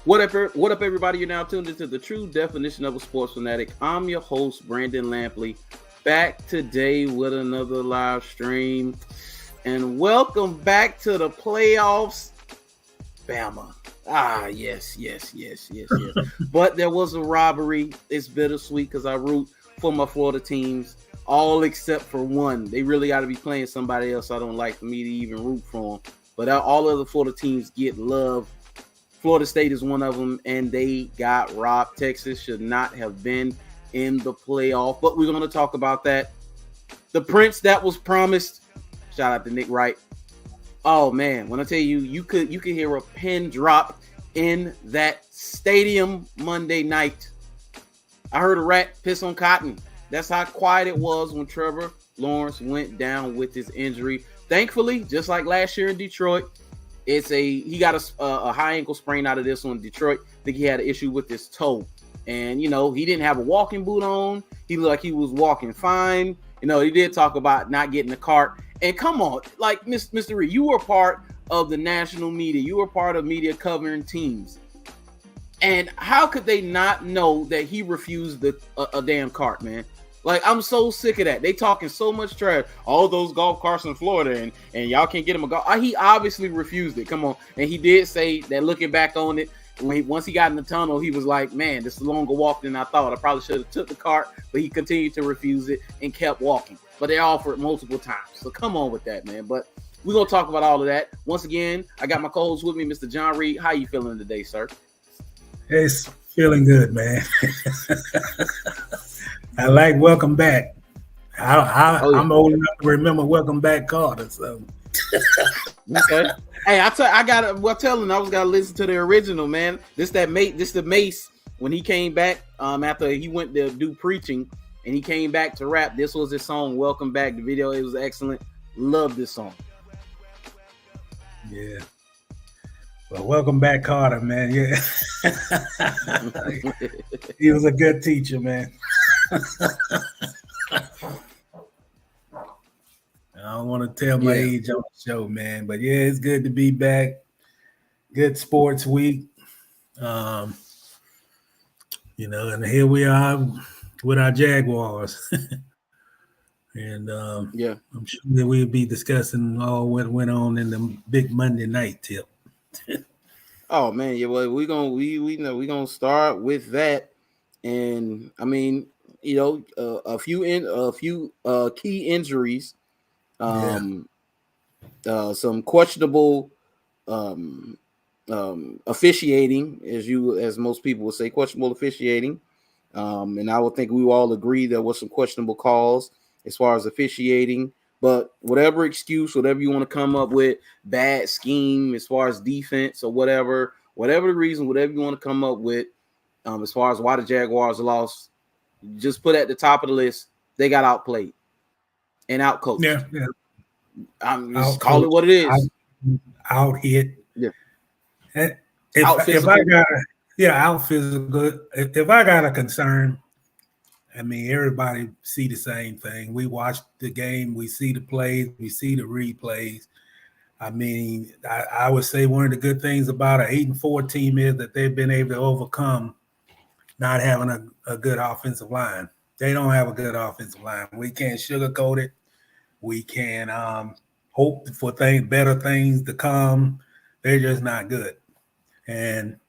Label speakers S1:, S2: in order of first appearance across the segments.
S1: What up, everybody? You're now tuned into the true definition of a sports fanatic. I'm your host, Brandon Lampley, back today with another live stream. And welcome back to the playoffs, Bama. Yes. But there was a robbery. It's bittersweet because I root for my Florida teams, all except for one. They really got to be playing somebody else I don't like for me to even root for them. But all other Florida teams get love. Florida State is one of them, and they got robbed. Texas should not have been in the playoff, but we're going to talk about that. The prince that was promised. Shout out to Nick Wright. Oh man, when I tell you, you could hear a pin drop in that stadium Monday night. I heard a rat piss on cotton. That's how quiet it was when Trevor Lawrence went down with his injury. Thankfully, just like last year in Detroit, he got a high ankle sprain out of this one in Detroit. I think he had an issue with his toe. And, he didn't have a walking boot on. He looked like he was walking fine. He did talk about not getting the cart. And come on, like Mr. Reid, you were part of the national media. You were part of media covering teams. And how could they not know that he refused a damn cart, man? Like, I'm so sick of that. They talking so much trash. All those golf carts in Florida, and y'all can't get him a golf. He obviously refused it. Come on. And he did say that looking back on it, once he got in the tunnel, he was like, man, this is a longer walk than I thought. I probably should have took the cart, but he continued to refuse it and kept walking. But they offered multiple times. So come on with that, man. But we're going to talk about all of that. Once again, I got my co-host with me, Mr. John Reid. How you feeling today, sir?
S2: It's feeling good, man. I like Welcome Back. I'm old enough to remember Welcome Back Carter. So
S1: okay. Hey, I was gotta listen to the original, man. This the Mace when he came back after he went to do preaching and he came back to rap. This was his song, Welcome Back. The video, it was excellent. Love this song.
S2: Yeah. Well, welcome back, Carter, man. Yeah. He was a good teacher, man. I don't want to tell my age on the show, man, but yeah, it's good to be back. Good sports week. And here we are with our Jaguars. And I'm sure that we'll be discussing all what went on in the big Monday night tip.
S1: Oh man, yeah. Well, we gonna start with that, and I mean, a few key injuries, some questionable officiating, as most people would say, questionable officiating, and I would think we all agree there was some questionable calls as far as officiating. But whatever excuse, whatever you want to come up with, bad scheme as far as defense or whatever the reason, whatever you want to come up with, as far as why the Jaguars lost, just put at the top of the list, they got outplayed and outcoached.
S2: Yeah.
S1: I'm just call it what it is.
S2: Out hit.
S1: Yeah.
S2: If I got out physical. If I got a concern, I mean, everybody see the same thing. We watch the game. We see the plays. We see the replays. I mean, I would say one of the good things about an 8-4 team is that they've been able to overcome not having a good offensive line. They don't have a good offensive line. We can't sugarcoat it. We can hope for better things to come. They're just not good. And,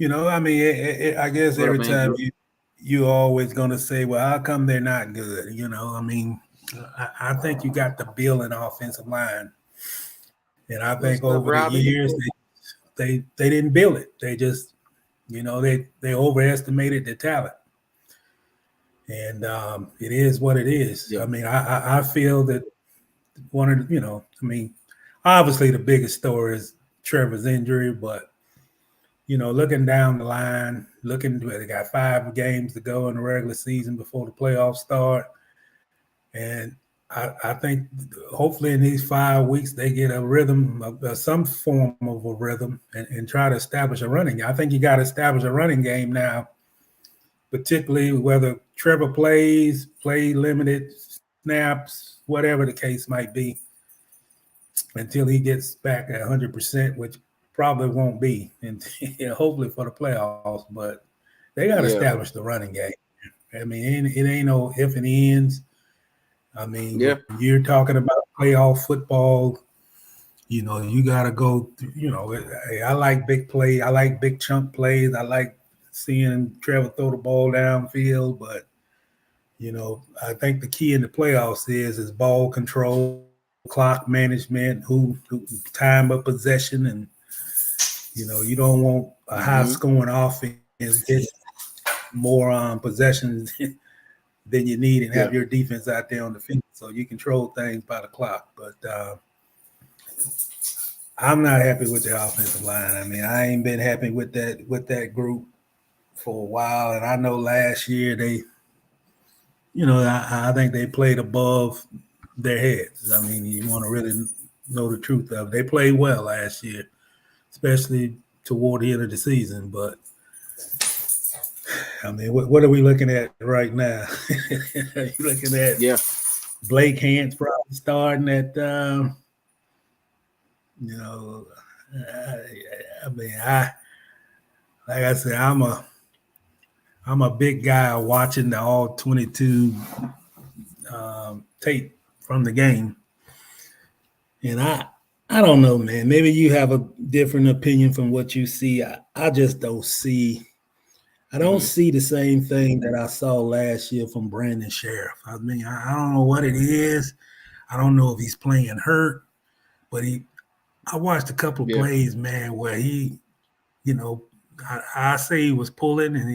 S2: I mean, I guess every time you're always going to say, well, how come they're not good? I mean, I think you got to build an offensive line. And I think over the years, they didn't build it. They just, they overestimated the talent. And it is what it is. Yeah. I mean, I feel that one of the, obviously the biggest story is Trevor's injury, but looking down the line, they got 5 games to go in the regular season before the playoffs start. And I think hopefully in these 5 weeks, they get a rhythm, some form of a rhythm and try to establish a running game. I think you got to establish a running game now, particularly whether Trevor play limited snaps, whatever the case might be, until he gets back at 100%, which probably won't be, and hopefully for the playoffs. But they got to establish the running game. I mean, it ain't no if and ends. I mean, when you're talking about playoff football, you got to go. I like big play. I like big chunk plays. I like seeing Trevor throw the ball downfield. But I think the key in the playoffs is ball control, clock management, who time of possession, and you don't want a high scoring offense get more possessions than you need and have your defense out there on the field, so you control things by the clock. But I'm not happy with the offensive line. I mean, I ain't been happy with that group for a while, and I know last year they, I think they played above their heads. I mean, you want to really know the truth of it. They played well last year, especially toward the end of the season. But I mean, what are we looking at right now? Are you looking at Blake Hance probably starting at I mean, like I said, I'm a big guy watching the all 22 tape from the game, and I don't know, man. Maybe you have a different opinion from what you see. I just don't see. I don't see the same thing that I saw last year from Brandon Sheriff. I mean, I don't know what it is. I don't know if he's playing hurt, but I watched a couple of plays, man, where he, I say he was pulling, and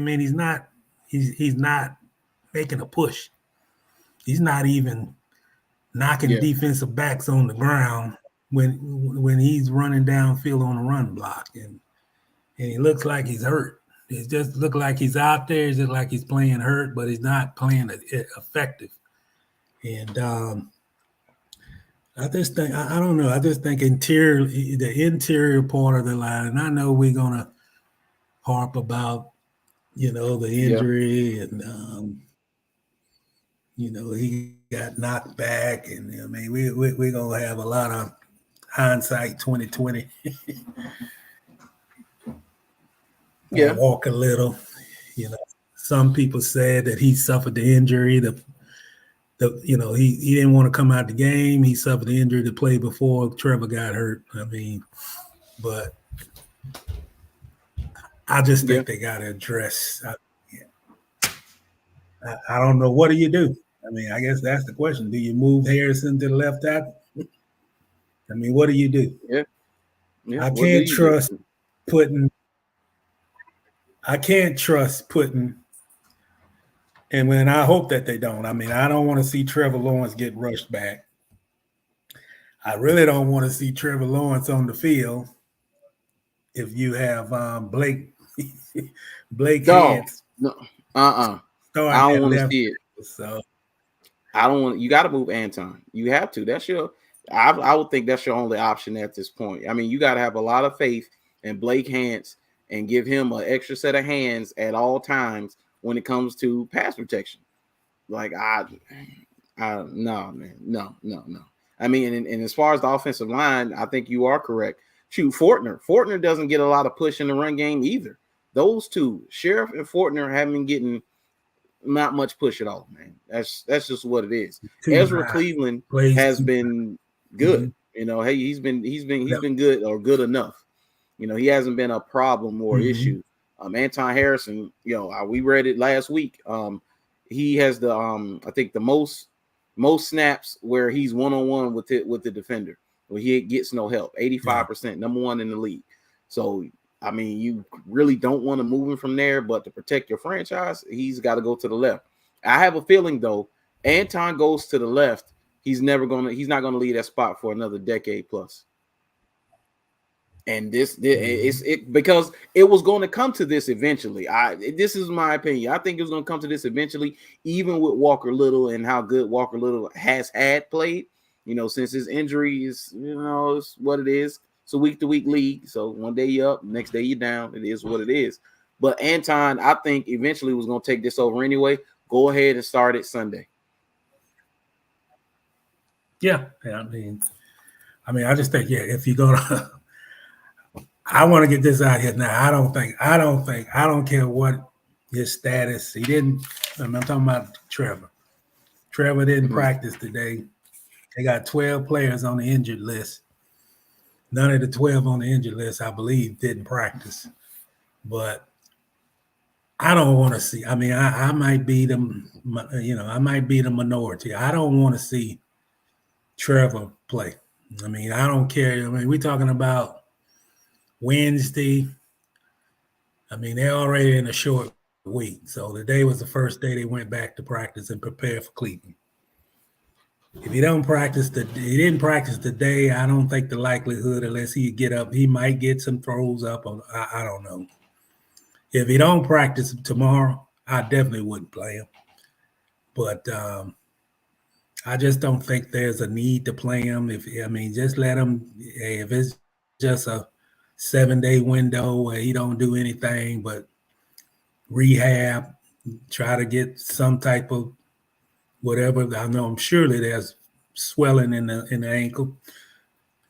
S2: he's not making a push. He's not even knocking defensive backs on the ground when he's running downfield on a run block, and he looks like he's hurt. It just looks like he's out there. It's just like he's playing hurt, but he's not playing effective. And I just think I don't know. I just think the interior part of the line. And I know we're gonna harp about the injury and he got knocked back, and I mean we're gonna have a lot of hindsight 2020. Walk a little. Some people said that he suffered the injury. He didn't want to come out the game. He suffered the injury to play before Trevor got hurt. I mean, but I just think they got to address. I don't know. What do you do? I mean, I guess that's the question. Do you move Harrison to the left tackle? I mean, what do you do? I can't trust putting. I can't trust putting. And I hope that they don't. I mean, I don't want to see Trevor Lawrence get rushed back. I really don't want to see Trevor Lawrence on the field if you have Blake Hance.
S1: No. I don't want to see it. So I don't want. You got to move Anton. You have to. That's your. I would think that's your only option at this point. I mean, you got to have a lot of faith in Blake Hance and give him an extra set of hands at all times when it comes to pass protection. Like no, man, no. I mean, and as far as the offensive line, I think you are correct. Shoot, Fortner doesn't get a lot of push in the run game either. Those two, Sheriff and Fortner, haven't been getting not much push at all, man. That's just what it is. Ezra Cleveland has been good. Hey, he's been good or good enough. He hasn't been a problem or issue. Anton Harrison, we read it last week. He has the I think the most snaps where he's one-on-one with the defender, where he gets no help. 85%, number one in the league. So I mean, you really don't want to move him from there, but to protect your franchise, he's got to go to the left. I have a feeling though, Anton goes to the left, he's not gonna leave that spot for another decade plus. And this because it was going to come to this eventually. This is my opinion. I think it was going to come to this eventually, even with Walker Little and how good Walker Little has had played. Since his injury is, it's what it is. It's a week-to-week league. So one day you're up, next day you're down. It is what it is. But Anton, I think eventually was going to take this over anyway. Go ahead and start it Sunday.
S2: Yeah. I mean, I just think, if you're going to I want to get this out here now. I don't care what his status. He didn't. I'm talking about Trevor. Trevor didn't practice today. They got 12 players on the injured list. None of the 12 on the injured list, I believe, didn't practice. But I don't want to see. I mean, I might be the, I might be the minority. I don't want to see Trevor play. I mean, I don't care. I mean, we're talking about Wednesday. I mean, they're already in a short week. So today was the first day they went back to practice and prepare for Cleveland. If he didn't practice today, I don't think the likelihood, unless he get up, he might get some throws up. I don't know. If he don't practice tomorrow, I definitely wouldn't play him. But I just don't think there's a need to play him. Just let him. If it's just a 7-day window where he don't do anything but rehab, try to get some type of whatever. I know I'm surely there's swelling in the ankle.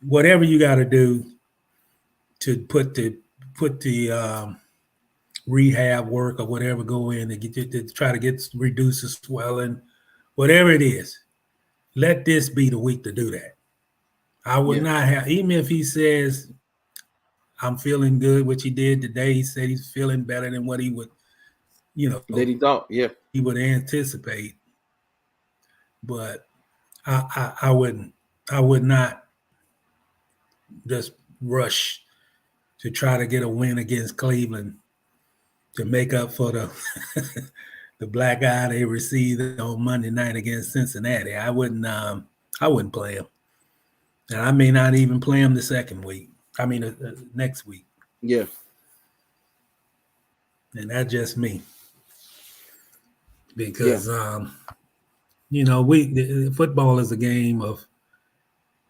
S2: Whatever you got to do to put the rehab work or whatever go in to try to reduce the swelling, whatever it is. Let this be the week to do that. I would not have, even if he says I'm feeling good, which he did today. He said he's feeling better than what he would,
S1: that he thought,
S2: he would anticipate. But I would not just rush to try to get a win against Cleveland to make up for the the black eye they received on Monday night against Cincinnati. I wouldn't play him, and I may not even play him the second week. I mean, next week.
S1: Yeah,
S2: and that's just me because football is a game of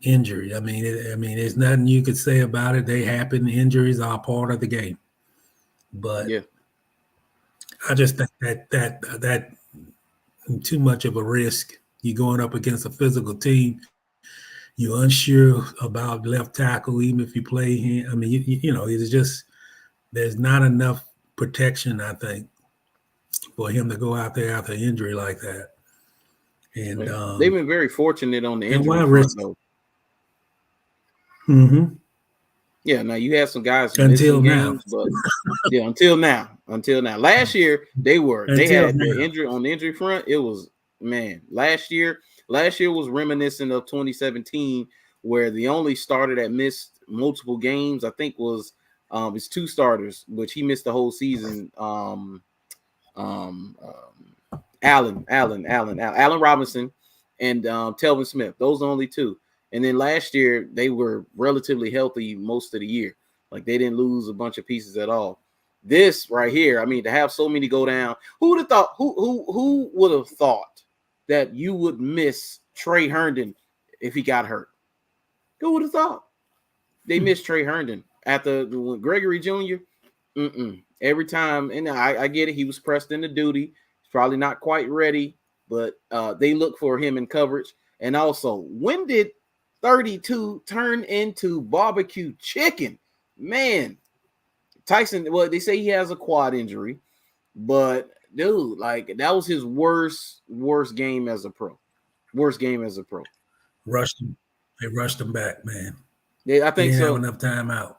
S2: injury. I mean, there's nothing you could say about it. They happen. Injuries are part of the game, but I just think that too much of a risk. You're going up against a physical team. You're unsure about left tackle, even if you play him. I mean, it's just there's not enough protection, I think, for him to go out there after an injury like that. And
S1: they've been very fortunate on the injury front, though.
S2: Mm-hmm.
S1: Yeah, now you had some guys
S2: until now,
S1: games, but until now. Last year they had the injury on the injury front. It was last year was reminiscent of 2017, where the only starter that missed multiple games, I think, was his two starters, which he missed the whole season. Allen Robinson and Telvin Smith. Those are the only two. And then last year they were relatively healthy most of the year. Like they didn't lose a bunch of pieces at all. This right here, I mean, to have so many go down, who would have thought? Who would have thought that you would miss Trey Herndon if he got hurt? Who would have thought? They missed Trey Herndon after Gregory Jr. Every time, and I get it. He was pressed into duty. He's probably not quite ready, but they look for him in coverage. And also, when did 32 turn into barbecue chicken? Man, Tyson, well, they say he has a quad injury, but dude, like that was his worst game as a pro. Worst game as a pro.
S2: Rushed him. They rushed him back, man.
S1: Yeah, I think
S2: he didn't
S1: so.
S2: have enough time out.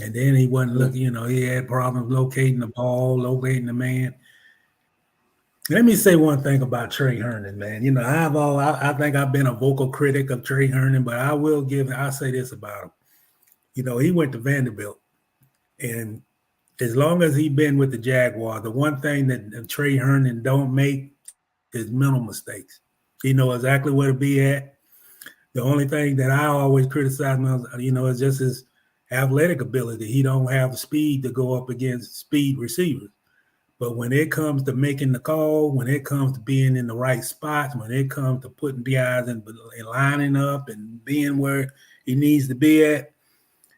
S2: And then he wasn't looking, he had problems locating the ball, locating the man. Let me say one thing about Trey Herndon, man. I think I've been a vocal critic of Trey Herndon, but I'll say this about him. He went to Vanderbilt, and as long as he's been with the Jaguars, the one thing that Trey Herndon don't make is mental mistakes. He knows exactly where to be at. The only thing that I always criticize him, is just his athletic ability. He don't have the speed to go up against speed receivers. But when it comes to making the call, when it comes to being in the right spots, when it comes to putting guys and lining up and being where he needs to be at,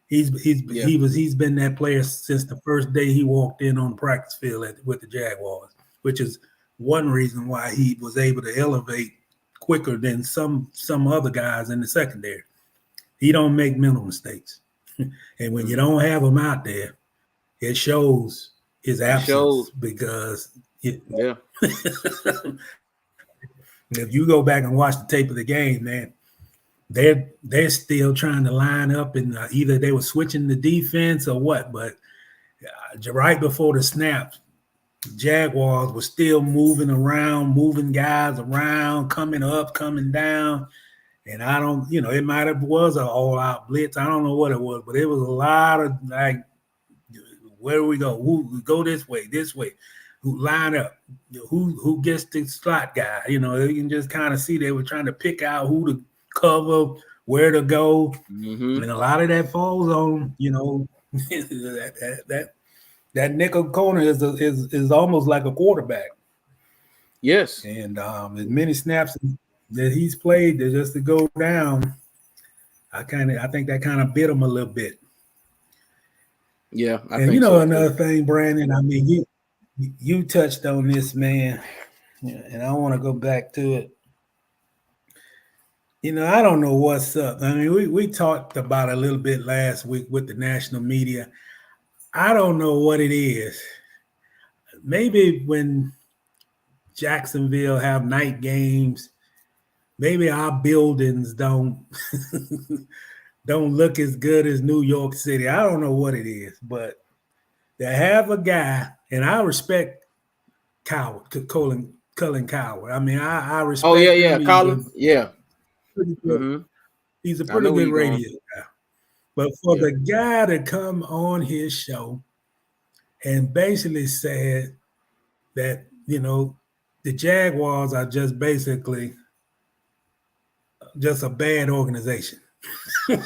S2: he's been that player since the first day he walked in on the practice field with the Jaguars, which is one reason why he was able to elevate quicker than some other guys in the secondary. He don't make mental mistakes. And when you don't have him out there, it shows his absence because if you go back and watch the tape of the game, man, they're still trying to line up, and either they were switching the defense or what. But right before the snap, Jaguars were still moving around, moving guys around, coming up, coming down. And I don't, it might have was an all-out blitz. I don't know what it was, but it was a lot of like, where do we go? Who go this way? Who line up? Who gets the slot guy? You can just kind of see they were trying to pick out who to cover, where to go, and a lot of that falls on that nickel corner is almost like a quarterback.
S1: Yes,
S2: and as many snaps that he's played just to go down, I think that kind of bit him a little bit.
S1: Yeah,
S2: I think so another thing, Brandon. I mean, you touched on this, man, and I want to go back to it. I don't know what's up. I mean, we talked about it a little bit last week with the national media. I don't know what it is. Maybe when Jacksonville have night games, maybe our buildings don't look as good as New York City. I don't know what it is, but to have a guy, and I respect Colin Coward. I mean, I respect.
S1: Oh yeah, Colin.
S2: He's a pretty good radio guy. But for the guy to come on his show and basically said that, the Jaguars are just basically just a bad organization. They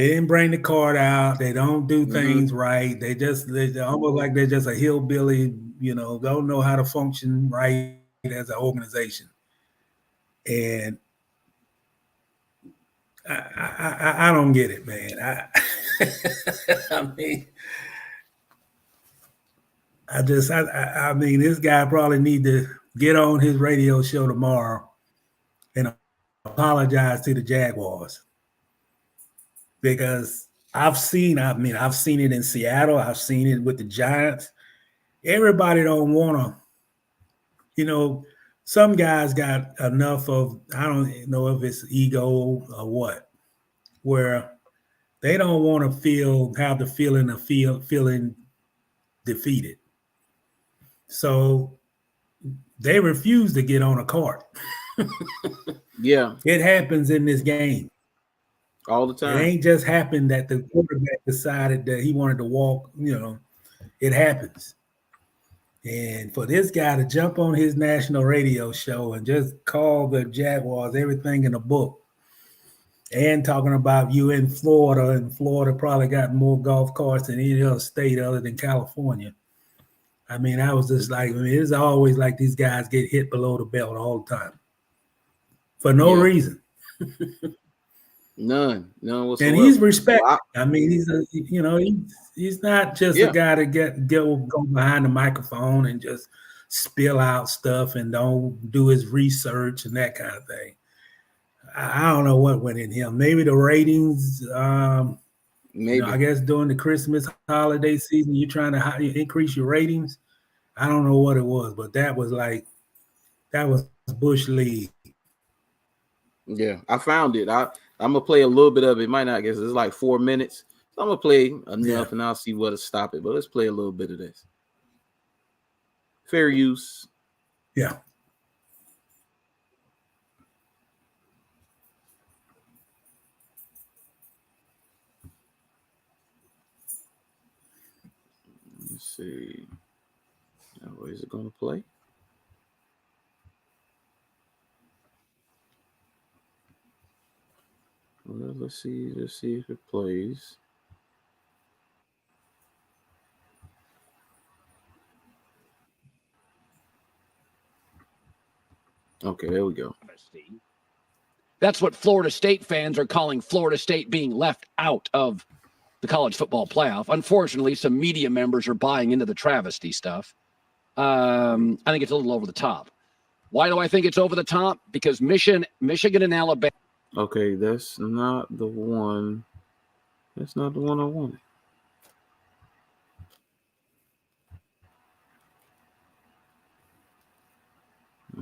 S2: didn't bring the card out. They don't do things right. They're almost like they're just a hillbilly, don't know how to function right as an organization. And I don't get it, man. I mean, I mean, this guy probably need to get on his radio show tomorrow and apologize to the Jaguars, because I've seen it in Seattle. I've seen it with the Giants. Everybody don't want to, some guys got enough of, I don't know if it's ego or what, where they don't want to have the feeling of feeling defeated. So they refuse to get on a cart.
S1: Yeah.
S2: It happens in this game.
S1: All the time.
S2: It ain't just happened that the quarterback decided that he wanted to walk, it happens. And for this guy to jump on his national radio show and just call the Jaguars everything in the book, and talking about you in Florida, and Florida probably got more golf carts than any other state other than California. I mean, I was just like, it's always like these guys get hit below the belt all the time for no reason.
S1: None whatsoever.
S2: And he's respected. I mean, he's not just a guy to go behind the microphone and just spill out stuff and don't do his research and that kind of thing. I don't know what went in him. Maybe the ratings. Maybe I guess during the Christmas holiday season, you're trying to increase your ratings. I don't know what it was, but that was Bush League.
S1: Yeah, I found it. I'm gonna play a little bit of it. Might not guess it's like 4 minutes. So I'm gonna play enough, and I'll see what to stop it. But let's play a little bit of this. Fair use.
S2: Yeah.
S1: Let's see. Now, is it gonna play? Well, let's see if it plays. Okay, there we go.
S3: That's what Florida State fans are calling Florida State being left out of the college football playoff. Unfortunately, some media members are buying into the travesty stuff. I think it's a little over the top. Why do I think it's over the top? Because Michigan and Alabama.
S1: Okay, that's not the one. That's not the one I wanted.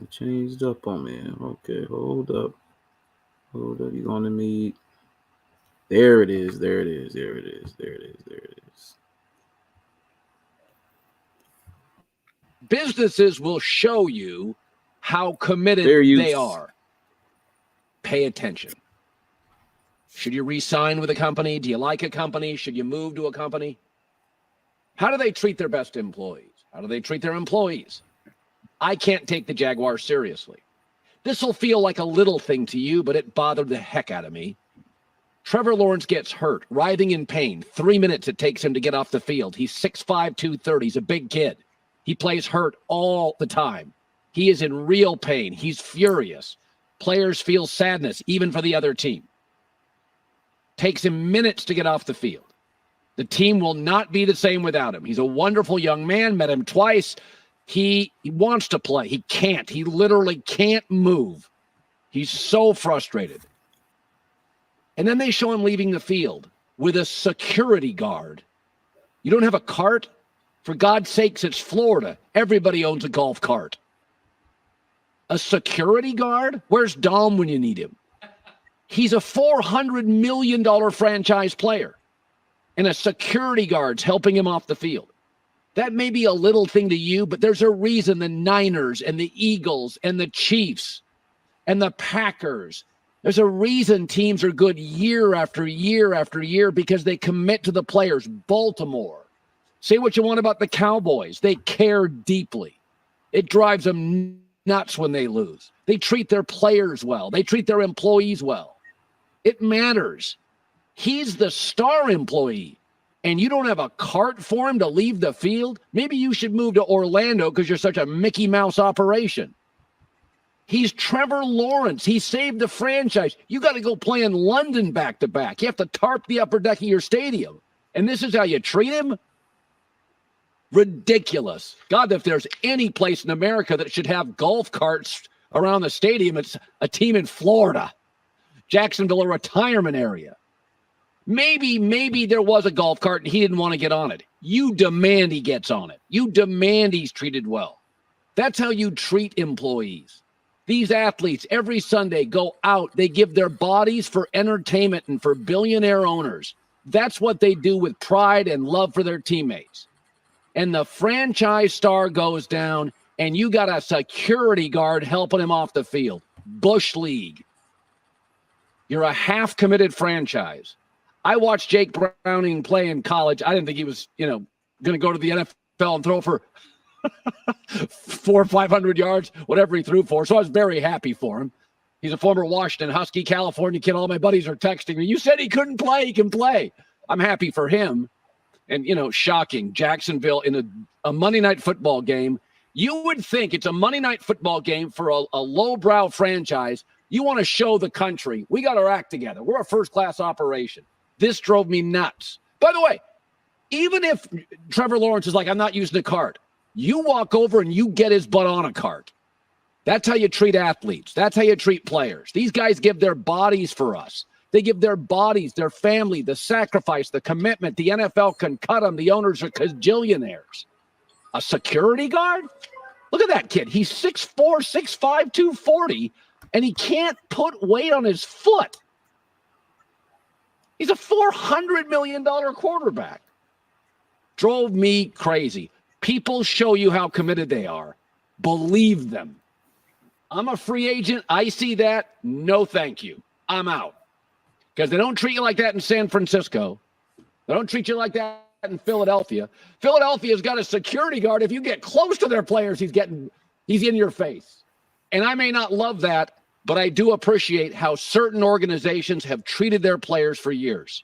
S1: It changed up on me. Okay, hold up. Hold up. You're going to meet. There it is. There it is. There it is. There it is. There it is.
S3: Businesses will show you how committed they are. Pay attention. Should you re-sign with a company? Do you like a company? Should you move to a company? How do they treat their best employees? How do they treat their employees? I can't take the Jaguars seriously. This will feel like a little thing to you, but it bothered the heck out of me. Trevor Lawrence gets hurt, writhing in pain. 3 minutes it takes him to get off the field. He's 6'5", 230. He's a big kid. He plays hurt all the time. He is in real pain. He's furious. Players feel sadness, even for the other team. Takes him minutes to get off the field. The team will not be the same without him. He's a wonderful young man. Met him twice. He wants to play. He can't. He literally can't move. He's so frustrated. And then they show him leaving the field with a security guard. You don't have a cart? For God's sakes, it's Florida. Everybody owns a golf cart. A security guard? Where's Dom when you need him? He's a $400 million franchise player. And a security guard's helping him off the field. That may be a little thing to you, but there's a reason the Niners and the Eagles and the Chiefs and the Packers, there's a reason teams are good year after year after year, because they commit to the players. Baltimore. Say what you want about the Cowboys. They care deeply. It drives them nuts when they lose. They treat their players well. They treat their employees well. It matters. He's the star employee, and you don't have a cart for him to leave the field? Maybe you should move to Orlando because you're such a Mickey Mouse operation. He's Trevor Lawrence. He saved the franchise. You got to go play in London back-to-back. You have to tarp the upper deck of your stadium. And this is how you treat him? Ridiculous. God, if there's any place in America that should have golf carts around the stadium, it's a team in Florida. Jacksonville, a retirement area. Maybe there was a golf cart and he didn't want to get on it. You demand he gets on it. You demand he's treated well. That's how you treat employees. These athletes every Sunday go out. They give their bodies for entertainment and for billionaire owners. That's what they do with pride and love for their teammates. And the franchise star goes down, and you got a security guard helping him off the field. Bush League. You're a half-committed franchise. I watched Jake Browning play in college. I didn't think he was, going to go to the NFL and throw for 400 or 500 yards, whatever he threw for. So I was very happy for him. He's a former Washington Husky, California kid. All my buddies are texting me. You said he couldn't play. He can play. I'm happy for him. And, shocking. Jacksonville in a Monday night football game. You would think it's a Monday night football game for a lowbrow franchise. You want to show the country, we got our act together. We're a first-class operation. This drove me nuts. By the way, even if Trevor Lawrence is like, I'm not using a cart, you walk over and you get his butt on a cart. That's how you treat athletes. That's how you treat players. These guys give their bodies for us. They give their bodies, their family, the sacrifice, the commitment. The NFL can cut them. The owners are gazillionaires. A security guard? Look at that kid. He's 6'4", 6'5", 240, and he can't put weight on his foot. He's a $400 million quarterback. Drove me crazy. People show you how committed they are. Believe them. I'm a free agent. I see that. No, thank you. I'm out. Because they don't treat you like that in San Francisco. They don't treat you like that in Philadelphia. Philadelphia's got a security guard. If you get close to their players, he's in your face. And I may not love that, but I do appreciate how certain organizations have treated their players for years.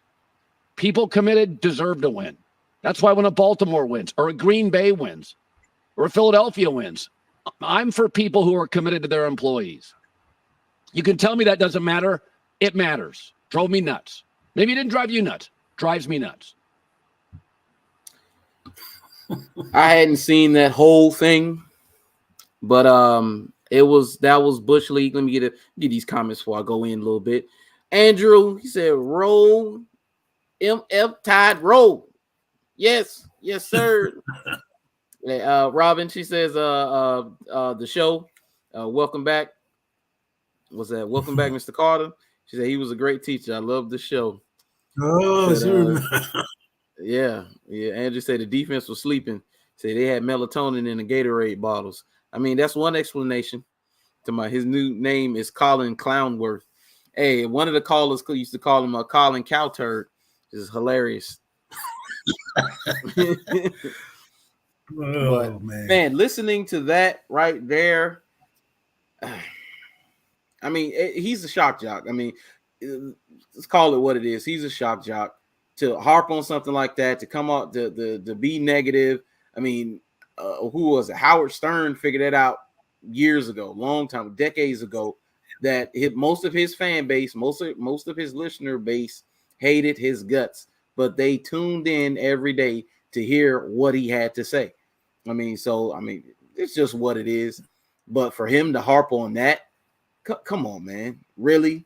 S3: People committed deserve to win. That's why when a Baltimore wins, or a Green Bay wins, or a Philadelphia wins, I'm for people who are committed to their employees. You can tell me that doesn't matter. It matters. Drove me nuts. Maybe it didn't drive you nuts. Drives me nuts.
S1: I hadn't seen that whole thing, but that was Bush League. Let me get these comments before I go in a little bit. Andrew, he said, roll MF Tide Roll. Yes, sir. Robin, she says, the show. Welcome back. Was that welcome back, Mr. Carter? She said he was a great teacher. I love the show.
S2: Oh, sure.
S1: Yeah. Andrew said the defense was sleeping. Say they had melatonin in the Gatorade bottles. I mean, that's one explanation. His new name is Colin Clownworth. Hey, one of the callers used to call him a Colin Cowturd. This is hilarious. But man, listening to that right there, I mean, he's a shock jock. I mean, let's call it what it is. He's a shock jock. To harp on something like that, to come out to be negative. I mean, who was it? Howard Stern figured that out years ago, long time, decades ago, that most of his fan base, most of his listener base hated his guts, but they tuned in every day to hear what he had to say. I mean, it's just what it is. But for him to harp on that, come on, man, really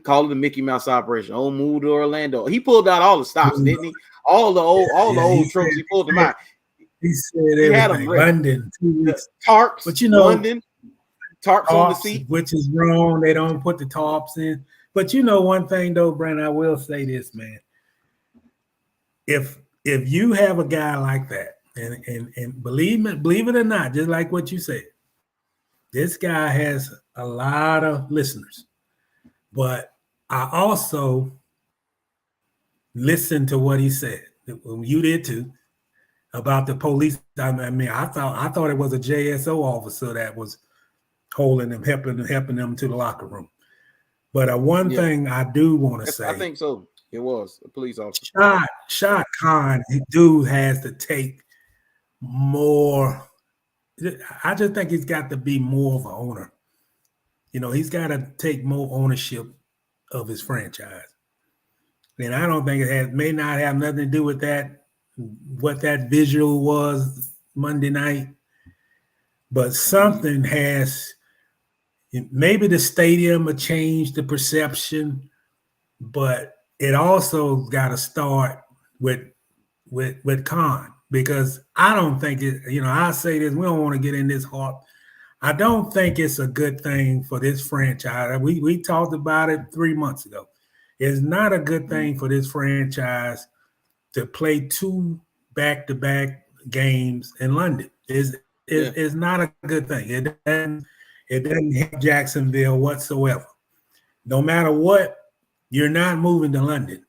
S1: call it a Mickey Mouse operation. Oh, move to Orlando. He pulled out all the stops, didn't he? All the old tropes. He pulled them out.
S2: He said everything. Had them London, 2 weeks.
S1: Tarps, but London, tarps on the seat,
S2: which is wrong. They don't put the tarps in. But one thing though, Brandon, I will say this, man. If you have a guy like that, and believe it or not, just like what you said, this guy has a lot of listeners. But I also listened to what he said. You did too, about the police. I mean, I thought it was a JSO officer that was holding them, helping them to the locker room. But one thing I do want to say,
S1: I think so. It was a police officer.
S2: Shad Khan, dude has to take more. I just think he's got to be more of an owner. He's got to take more ownership of his franchise. And I don't think it may not have nothing to do with that, what that visual was Monday night. But something has, maybe the stadium will change the perception, but it also got to start with Khan, because I don't think it, I say this, we don't want to get in this harp. I don't think it's a good thing for this franchise. We talked about it 3 months ago. It's not a good thing for this franchise to play 2 back-to-back games in London. It's not a good thing. It doesn't help Jacksonville whatsoever. No matter what, you're not moving to London,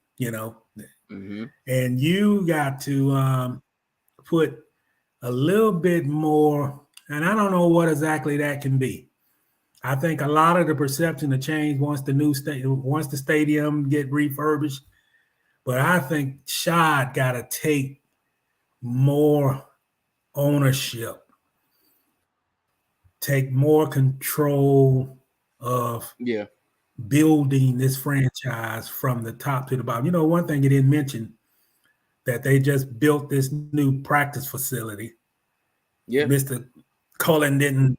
S2: And you got to put a little bit more. And I don't know what exactly that can be. I think a lot of the perception of change once the stadium get refurbished. But I think Shad got to take more ownership, take more control of building this franchise from the top to the bottom. One thing you didn't mention, that they just built this new practice facility. Yeah, Mr. Cullen didn't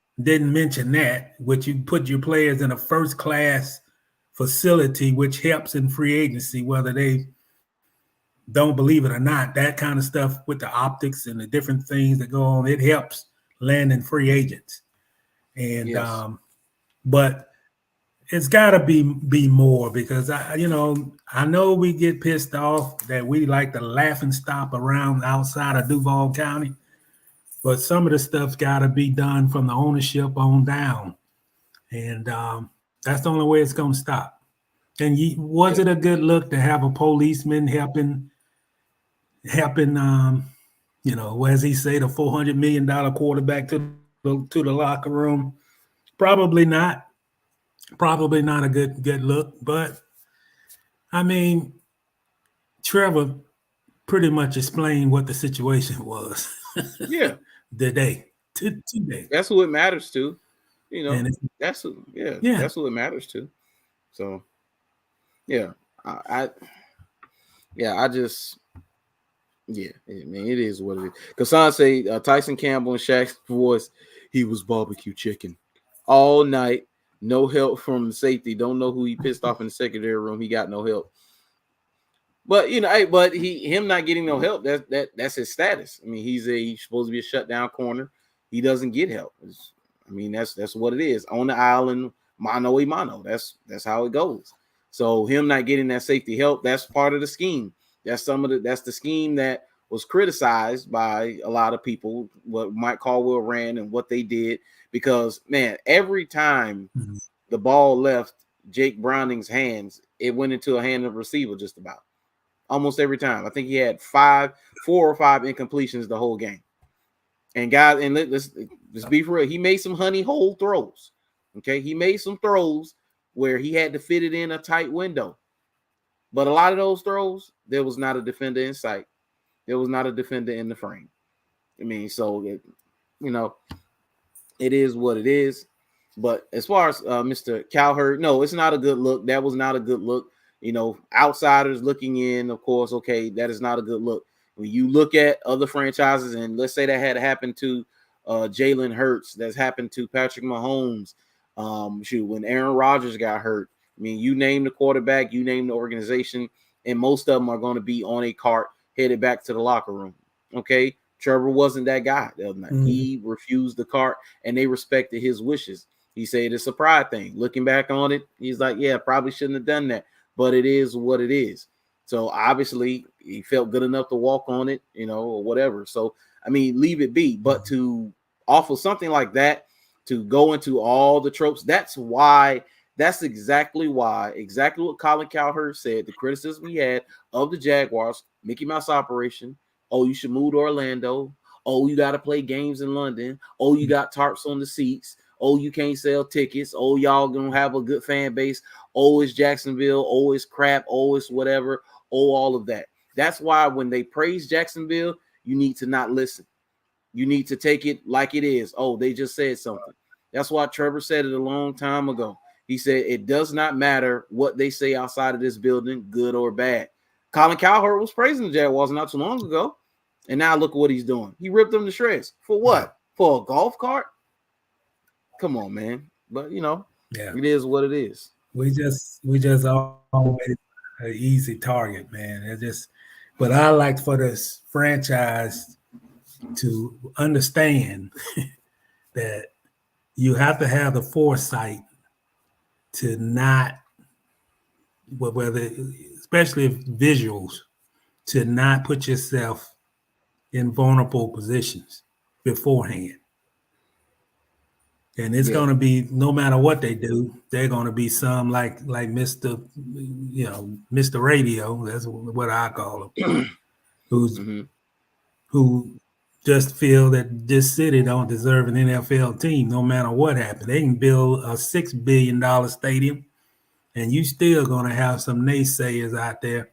S2: mention that, which you put your players in a first-class facility, which helps in free agency, whether they don't believe it or not. That kind of stuff with the optics and the different things that go on, it helps landing free agents. And but it's got to be more, because I know we get pissed off that we like to laugh and stop around outside of Duval County. But some of the stuff's got to be done from the ownership on down. And that's the only way it's going to stop. And was it a good look to have a policeman helping, as he say, the $400 million quarterback to the locker room? Probably not. Probably not a good look. But, I mean, Trevor pretty much explained what the situation was.
S1: Yeah.
S2: Today.
S1: That's who it matters to. That's who it matters to. So, I mean, it is what it is. Kassan say Tyson Campbell and Shaq's voice, he was barbecue chicken all night. No help from the safety. Don't know who he pissed off in the secondary room. He got no help. But him not getting no help, that's his status. I mean, he's supposed to be a shutdown corner. He doesn't get help. That's what it is. On the island, mano a mano. That's how it goes. So him not getting that safety help, that's part of the scheme. That's the scheme that was criticized by a lot of people, what Mike Caldwell ran and what they did, because man, every time the ball left Jake Browning's hands, it went into a hand of receiver just about. Almost every time. I think he had 4 or 5 incompletions the whole game. And guys, and let's be for real, he made some honey hole throws. Okay, he made some throws where he had to fit it in a tight window. But a lot of those throws, there was not a defender in sight. There was not a defender in the frame. I mean, so it is what it is. But as far as Mr. Cowherd, no, it's not a good look. That was not a good look. Outsiders looking in, of course, okay, that is not a good look. When you look at other franchises, and let's say that had happened to Jalen Hurts, that's happened to Patrick Mahomes, when Aaron Rodgers got hurt, I mean, you name the quarterback, you name the organization, and most of them are going to be on a cart headed back to the locker room. Okay, Trevor wasn't that guy the other night. He refused the cart, and they respected his wishes. He said it's a pride thing. Looking back on it, he's like, yeah, probably shouldn't have done that. But it is what it is. So obviously he felt good enough to walk on it, or whatever. So, I mean, leave it be. But to offer something like that, to go into all the tropes, that's exactly what Colin Cowherd said, the criticism he had of the Jaguars, Mickey Mouse operation. Oh, you should move to Orlando. Oh, you got to play games in London. Oh, you got tarps on the seats. Oh, you can't sell tickets. Oh, y'all gonna have a good fan base. Oh, it's Jacksonville. Oh, it's crap. Oh, it's whatever. Oh, all of that. That's why when they praise Jacksonville, you need to not listen. You need to take it like it is. Oh, they just said something. That's why Trevor said it a long time ago. He said it does not matter what they say outside of this building, good or bad. Colin Cowherd was praising the Jaguars not too long ago, and now look at what he's doing. He ripped them to shreds. For what? For a golf cart? Come on, man. But it is what it is.
S2: We just always an easy target, man. But I like for this franchise to understand that you have to have the foresight to not, especially if visuals, to not put yourself in vulnerable positions beforehand. And it's going to be, no matter what they do, they're going to be some like Mr. Radio. That's what I call him, who just feel that this city don't deserve an NFL team, no matter what happens. They can build a $6 billion stadium, and you still going to have some naysayers out there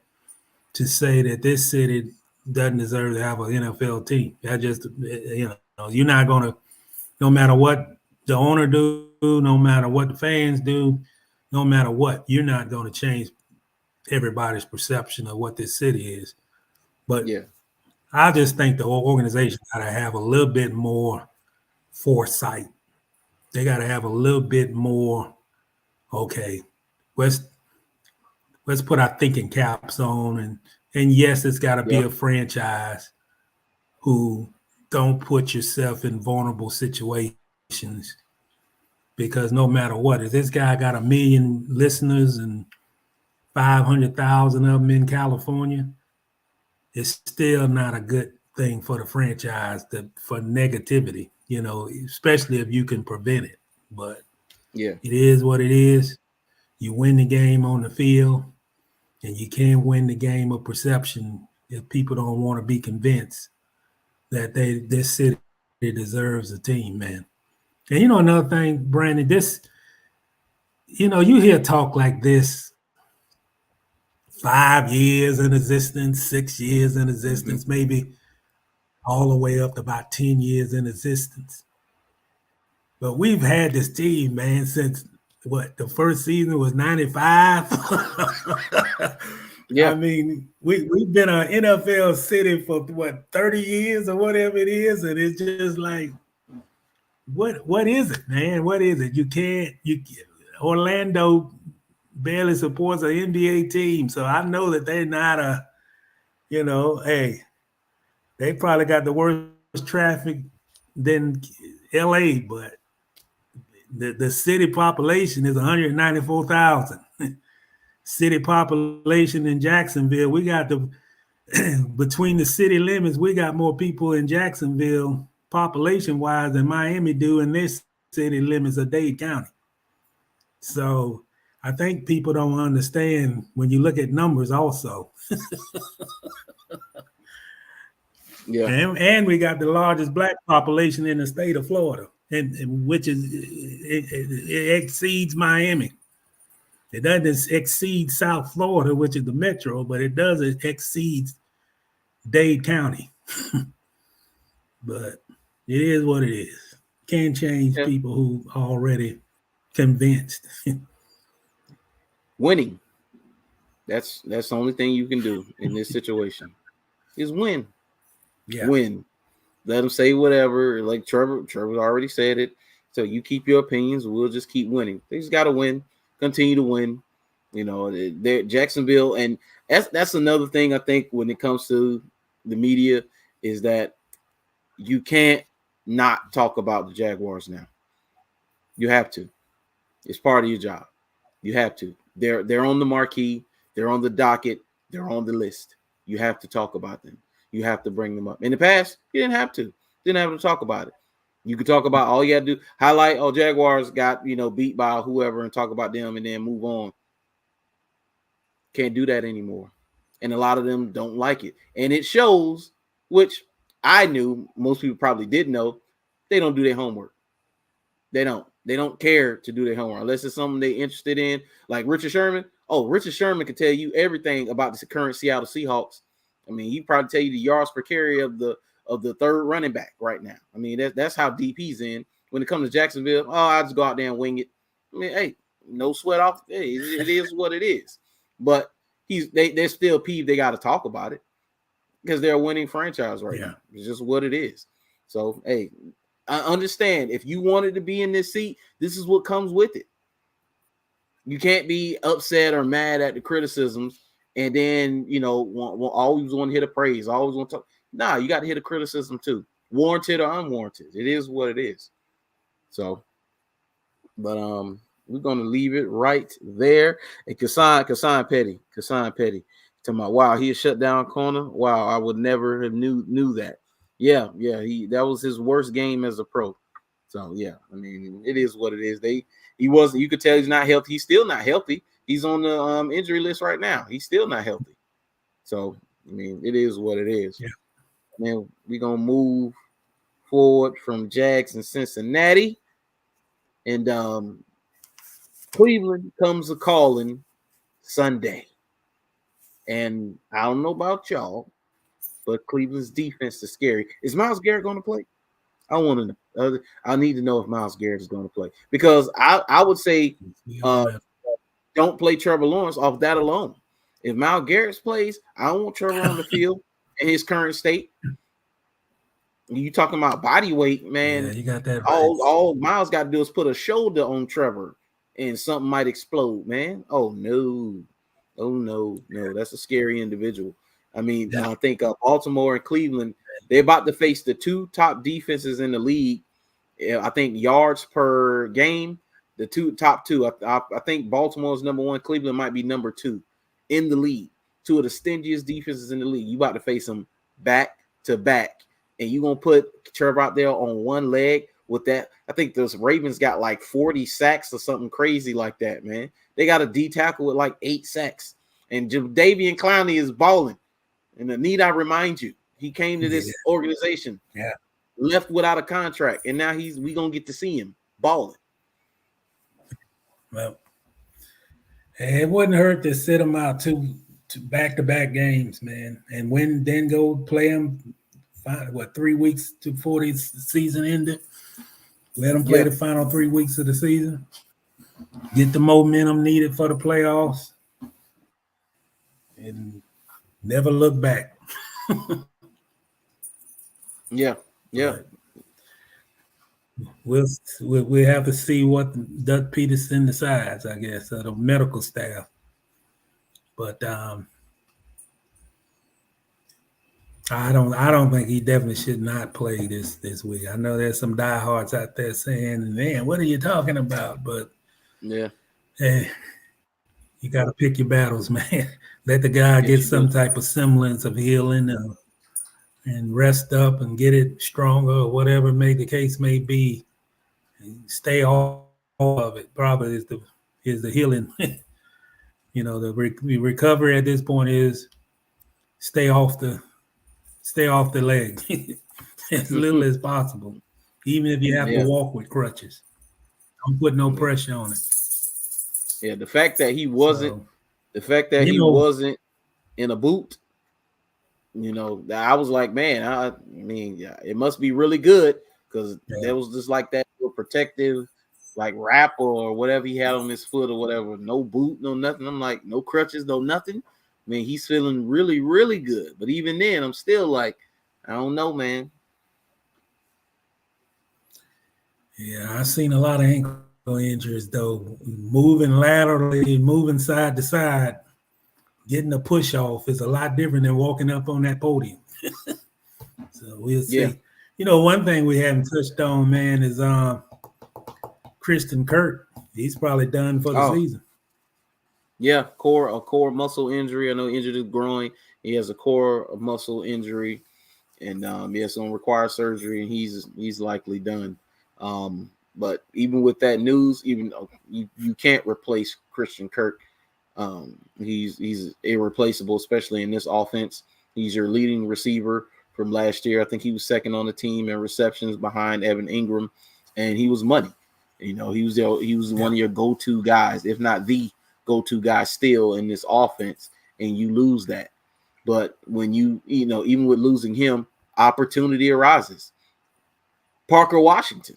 S2: to say that this city doesn't deserve to have an NFL team. That just, you're not going to, no matter what the owner do, no matter what the fans do, no matter what, you're not going to change everybody's perception of what this city is. But I just think the organization got to have a little bit more foresight. They got to have a little bit more, okay, let's put our thinking caps on. And yes, it's got to be a franchise who don't put yourself in vulnerable situations, because no matter what, if this guy got 1 million listeners and 500,000 of them in California, it's still not a good thing for the franchise for negativity, especially if you can prevent it. But it is what it is. You win the game on the field, and you can't win the game of perception if people don't want to be convinced that this city deserves a team, man. And another thing, Brandon, you hear talk like this 5 years in existence, 6 years in existence, maybe all the way up to about 10 years in existence. But we've had this team, man, since the first season was 95. I mean, we've been an NFL city for 30 years or whatever it is, and it's just like, what is it, man? What is it? Orlando barely supports an NBA team. So I know that they're not hey, they probably got the worst traffic than LA, but the city population is 194,000. City population in Jacksonville, we got between the city limits, we got more people in Jacksonville population-wise than Miami do in this city limits of Dade County. So I think people don't understand when you look at numbers also.
S1: Yeah.
S2: And we got the largest black population in the state of Florida, and which is it exceeds Miami. It doesn't exceed South Florida, which is the metro, but it does exceed Dade County. But it is what it is. Can't change people who already convinced.
S1: Winning. That's the only thing you can do in this situation is win.
S2: Yeah.
S1: Win. Let them say whatever. Like Trevor already said it. So you keep your opinions. We'll just keep winning. They just got to win. Continue to win. You know, they're Jacksonville, and that's another thing I think when it comes to the media is that you can't not talk about the Jaguars now. You have to. It's part of your job. You have to. They're on the marquee. They're on the docket. They're on the list. You have to talk about them. You have to bring them up. In the past, you didn't have to. Didn't have to talk about it. You could talk about all you had to do. Highlight, Jaguars got, beat by whoever and talk about them and then move on. Can't do that anymore. And a lot of them don't like it. And it shows, which I knew, most people probably didn't know, they don't do their homework. They don't. They don't care to do their homework unless it's something they're interested in. Like Richard Sherman. Oh, Richard Sherman can tell you everything about the current Seattle Seahawks. I mean, he probably tell you the yards per carry of the third running back right now. I mean, that's how deep he's in. When it comes to Jacksonville, I just go out there and wing it. I mean, hey, no sweat off. Hey, it is what it is. But they're still peeved. They got to talk about it because they're a winning franchise right now. It's just what it is. So, hey, I understand if you wanted to be in this seat, this is what comes with it. You can't be upset or mad at the criticisms and then, always want to hear the praise, always want to talk. Nah, you got to hear the criticism too, warranted or unwarranted. It is what it is. So, but we're gonna leave it right there. And Kassan Petty, talking about, wow, he shut down corner. Wow, I would never have knew that. Yeah, that was his worst game as a pro. So yeah, I mean, it is what it is. You could tell he's not healthy. He's still not healthy. He's on the injury list right now. He's still not healthy. So I mean, it is what it is.
S2: Yeah.
S1: Man, we're gonna move forward from Jags and Cincinnati, and Cleveland comes a calling Sunday. And I don't know about y'all, but Cleveland's defense is scary. Is Myles Garrett going to play? I want to know. I need to know if Myles Garrett is going to play because I would say don't play Trevor Lawrence off that alone. If Myles Garrett plays, I don't want Trevor on the field in his current state. You talking about body weight, man?
S2: Yeah, you got that.
S1: All Myles got to do is put a shoulder on Trevor, and something might explode, man. Oh no, that's a scary individual. I mean, I think Baltimore and Cleveland, they're about to face the two top defenses in the league. I think yards per game, the top two. I think Baltimore's number one. Cleveland might be number two in the league. Two of the stingiest defenses in the league. You about to face them back to back, and you gonna put Trevor out there on one leg with that. I think those Ravens got like 40 sacks or something crazy like that, man. They got a D tackle with like 8 sacks, and Jadeveon Clowney is balling. And need I remind you, he came to this organization, left without a contract, and now we gonna get to see him balling.
S2: Well, it wouldn't hurt to sit him out two back-to-back games, man, and then go play him. 3 weeks before the season ended? Let him play the final 3 weeks of the season. Get the momentum needed for the playoffs, and never look back. We'll have to see what Doug Peterson decides, I guess, the medical staff. But I don't think he definitely should not play this week. I know there's some diehards out there saying, "Man, what are you talking about?" But hey, you got to pick your battles, man. Let the guy get some type of semblance of healing and rest up and get it stronger, or whatever the case may be. And stay off of it. Probably is the healing. The recovery at this point is stay off the leg as little as possible, even if you have to walk with crutches. Don't put no pressure on it.
S1: Yeah, the fact that he wasn't in a boot, I was like, man, I mean, yeah, it must be really good because there was just like that protective, like wrapper or whatever he had on his foot or whatever. No boot, no nothing. I'm like, no crutches, no nothing. I mean, he's feeling really, really good. But even then, I'm still like, I don't know, man.
S2: Yeah, I've seen a lot of ankle injuries, though. Moving laterally, moving side to side, getting a push off is a lot different than walking up on that podium. So we'll see. Yeah. One thing we haven't touched on, man, is Christian Kirk. He's probably done for the season.
S1: Yeah, a core muscle injury. I know he injured his groin. He has a core muscle injury, and it's going to require surgery, and he's likely done. But even with that news, even though you can't replace Christian Kirk, he's irreplaceable, especially in this offense. He's your leading receiver from last year. I think he was second on the team in receptions behind Evan Ingram, and he was money. He was one of your go-to guys, if not the go-to guy still in this offense, and you lose that. But when even with losing him, opportunity arises. Parker Washington.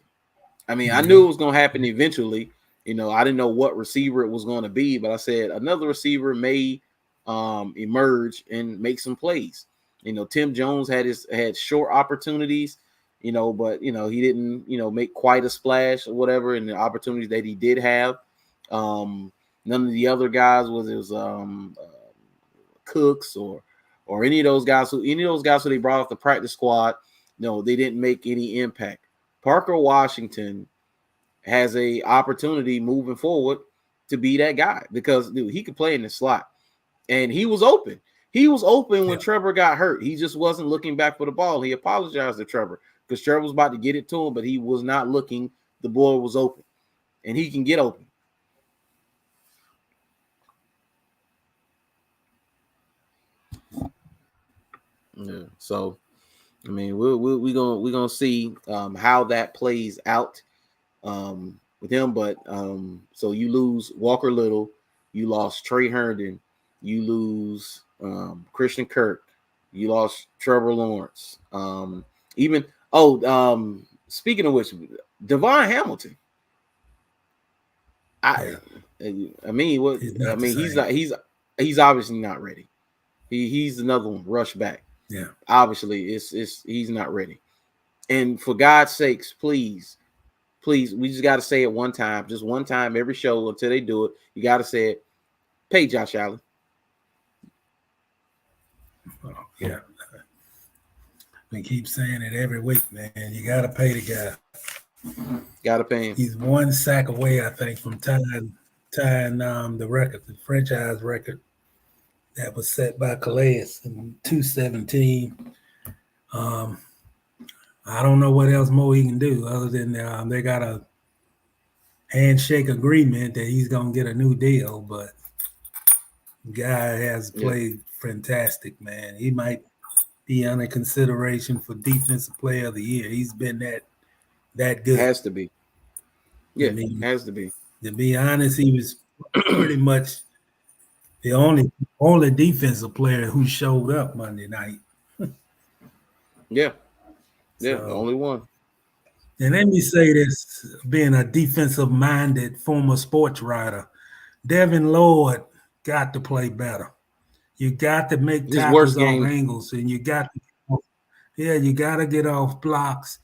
S1: I mean, I knew it was going to happen eventually. I didn't know what receiver it was going to be, but I said another receiver may emerge and make some plays. Tim Jones had short opportunities, but he didn't, make quite a splash or whatever. And the opportunities that he did have, none of the other guys was Cooks or any of those guys who they brought off the practice squad. No, they didn't make any impact. Parker Washington has a opportunity moving forward to be that guy because he could play in the slot, and he was open. He was open when Trevor got hurt. He just wasn't looking back for the ball. He apologized to Trevor because Trevor was about to get it to him, but he was not looking. The ball was open, and he can get open. Yeah. So, I mean, we're gonna see how that plays out with him. But so you lose Walker Little, you lost Trey Herndon, you lose Christian Kirk, you lost Trevor Lawrence. Speaking of which, Devon Hamilton. He's obviously not ready. He's another one rush back.
S2: Yeah,
S1: obviously he's not ready. And for God's sakes, please, we just got to say it one time, just one time every show until they do it. You got to say it. Pay Josh Allen.
S2: Oh, yeah. We keep saying it every week, man. You got to pay the guy.
S1: Got to pay him.
S2: He's one sack away, I think, from tying the record, the franchise record that was set by Calais in 2017. I don't know what else more he can do other than they got a handshake agreement that he's going to get a new deal, but the guy has played fantastic, man. He might be under consideration for Defensive Player of the Year. He's been that good.
S1: Has to be. Yeah, has to be.
S2: To be honest, he was pretty much the only defensive player who showed up Monday night.
S1: Yeah, the only one.
S2: And let me say this, being a defensive-minded former sports writer, Devin Lloyd got to play better. You got to make tackles off angles, and you got to get off blocks.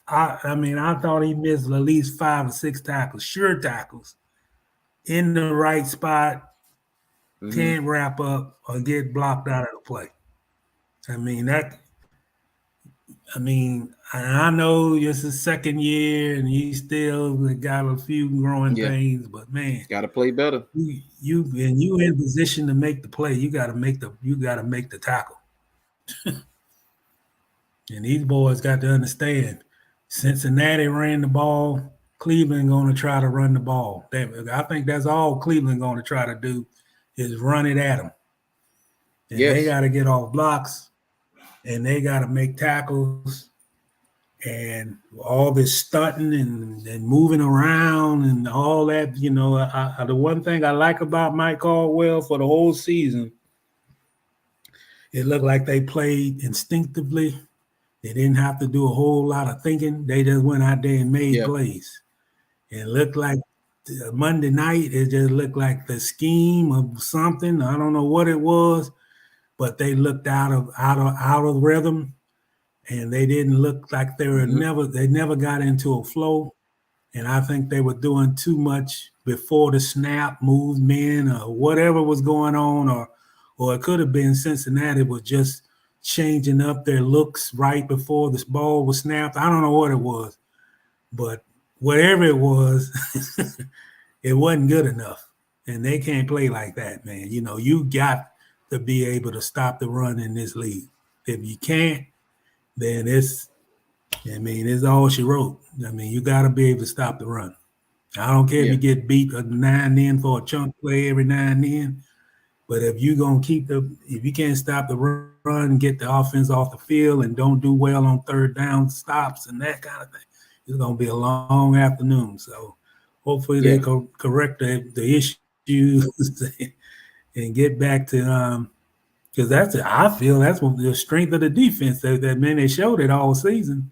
S2: I thought he missed at least 5 or 6 tackles, sure tackles, in the right spot, can't wrap up or get blocked out of the play. I know it's his second year and he still got a few growing pains, but man,
S1: got to play better.
S2: You in position to make the play, you got to make the tackle. And these boys got to understand, Cincinnati ran the ball, Cleveland going to try to run the ball. I think that's all Cleveland going to try to do is run it at them. And they got to get off blocks, and they got to make tackles, and all this stunting and moving around and all that. The one thing I like about Mike Caldwell for the whole season, it looked like they played instinctively. They didn't have to do a whole lot of thinking. They just went out there and made plays. It looked like Monday night, it just looked like the scheme of something. I don't know what it was, but they looked out of rhythm, and they didn't look like they never got into a flow. And I think they were doing too much before the snap, movement, or whatever was going on, or it could have been Cincinnati was just changing up their looks right before this ball was snapped. I don't know what it was, but whatever it was, it wasn't good enough. And they can't play like that, man. You got to be able to stop the run in this league. If you can't, then it's all she wrote. You got to be able to stop the run. I don't care if you get beat now and then for a chunk play every now and then. But if you're going to if you can't stop the run, get the offense off the field, and don't do well on third down stops and that kind of thing, it's going to be a long afternoon. So hopefully they can correct the issues and get back to because I feel that's what the strength of the defense that man, they showed it all season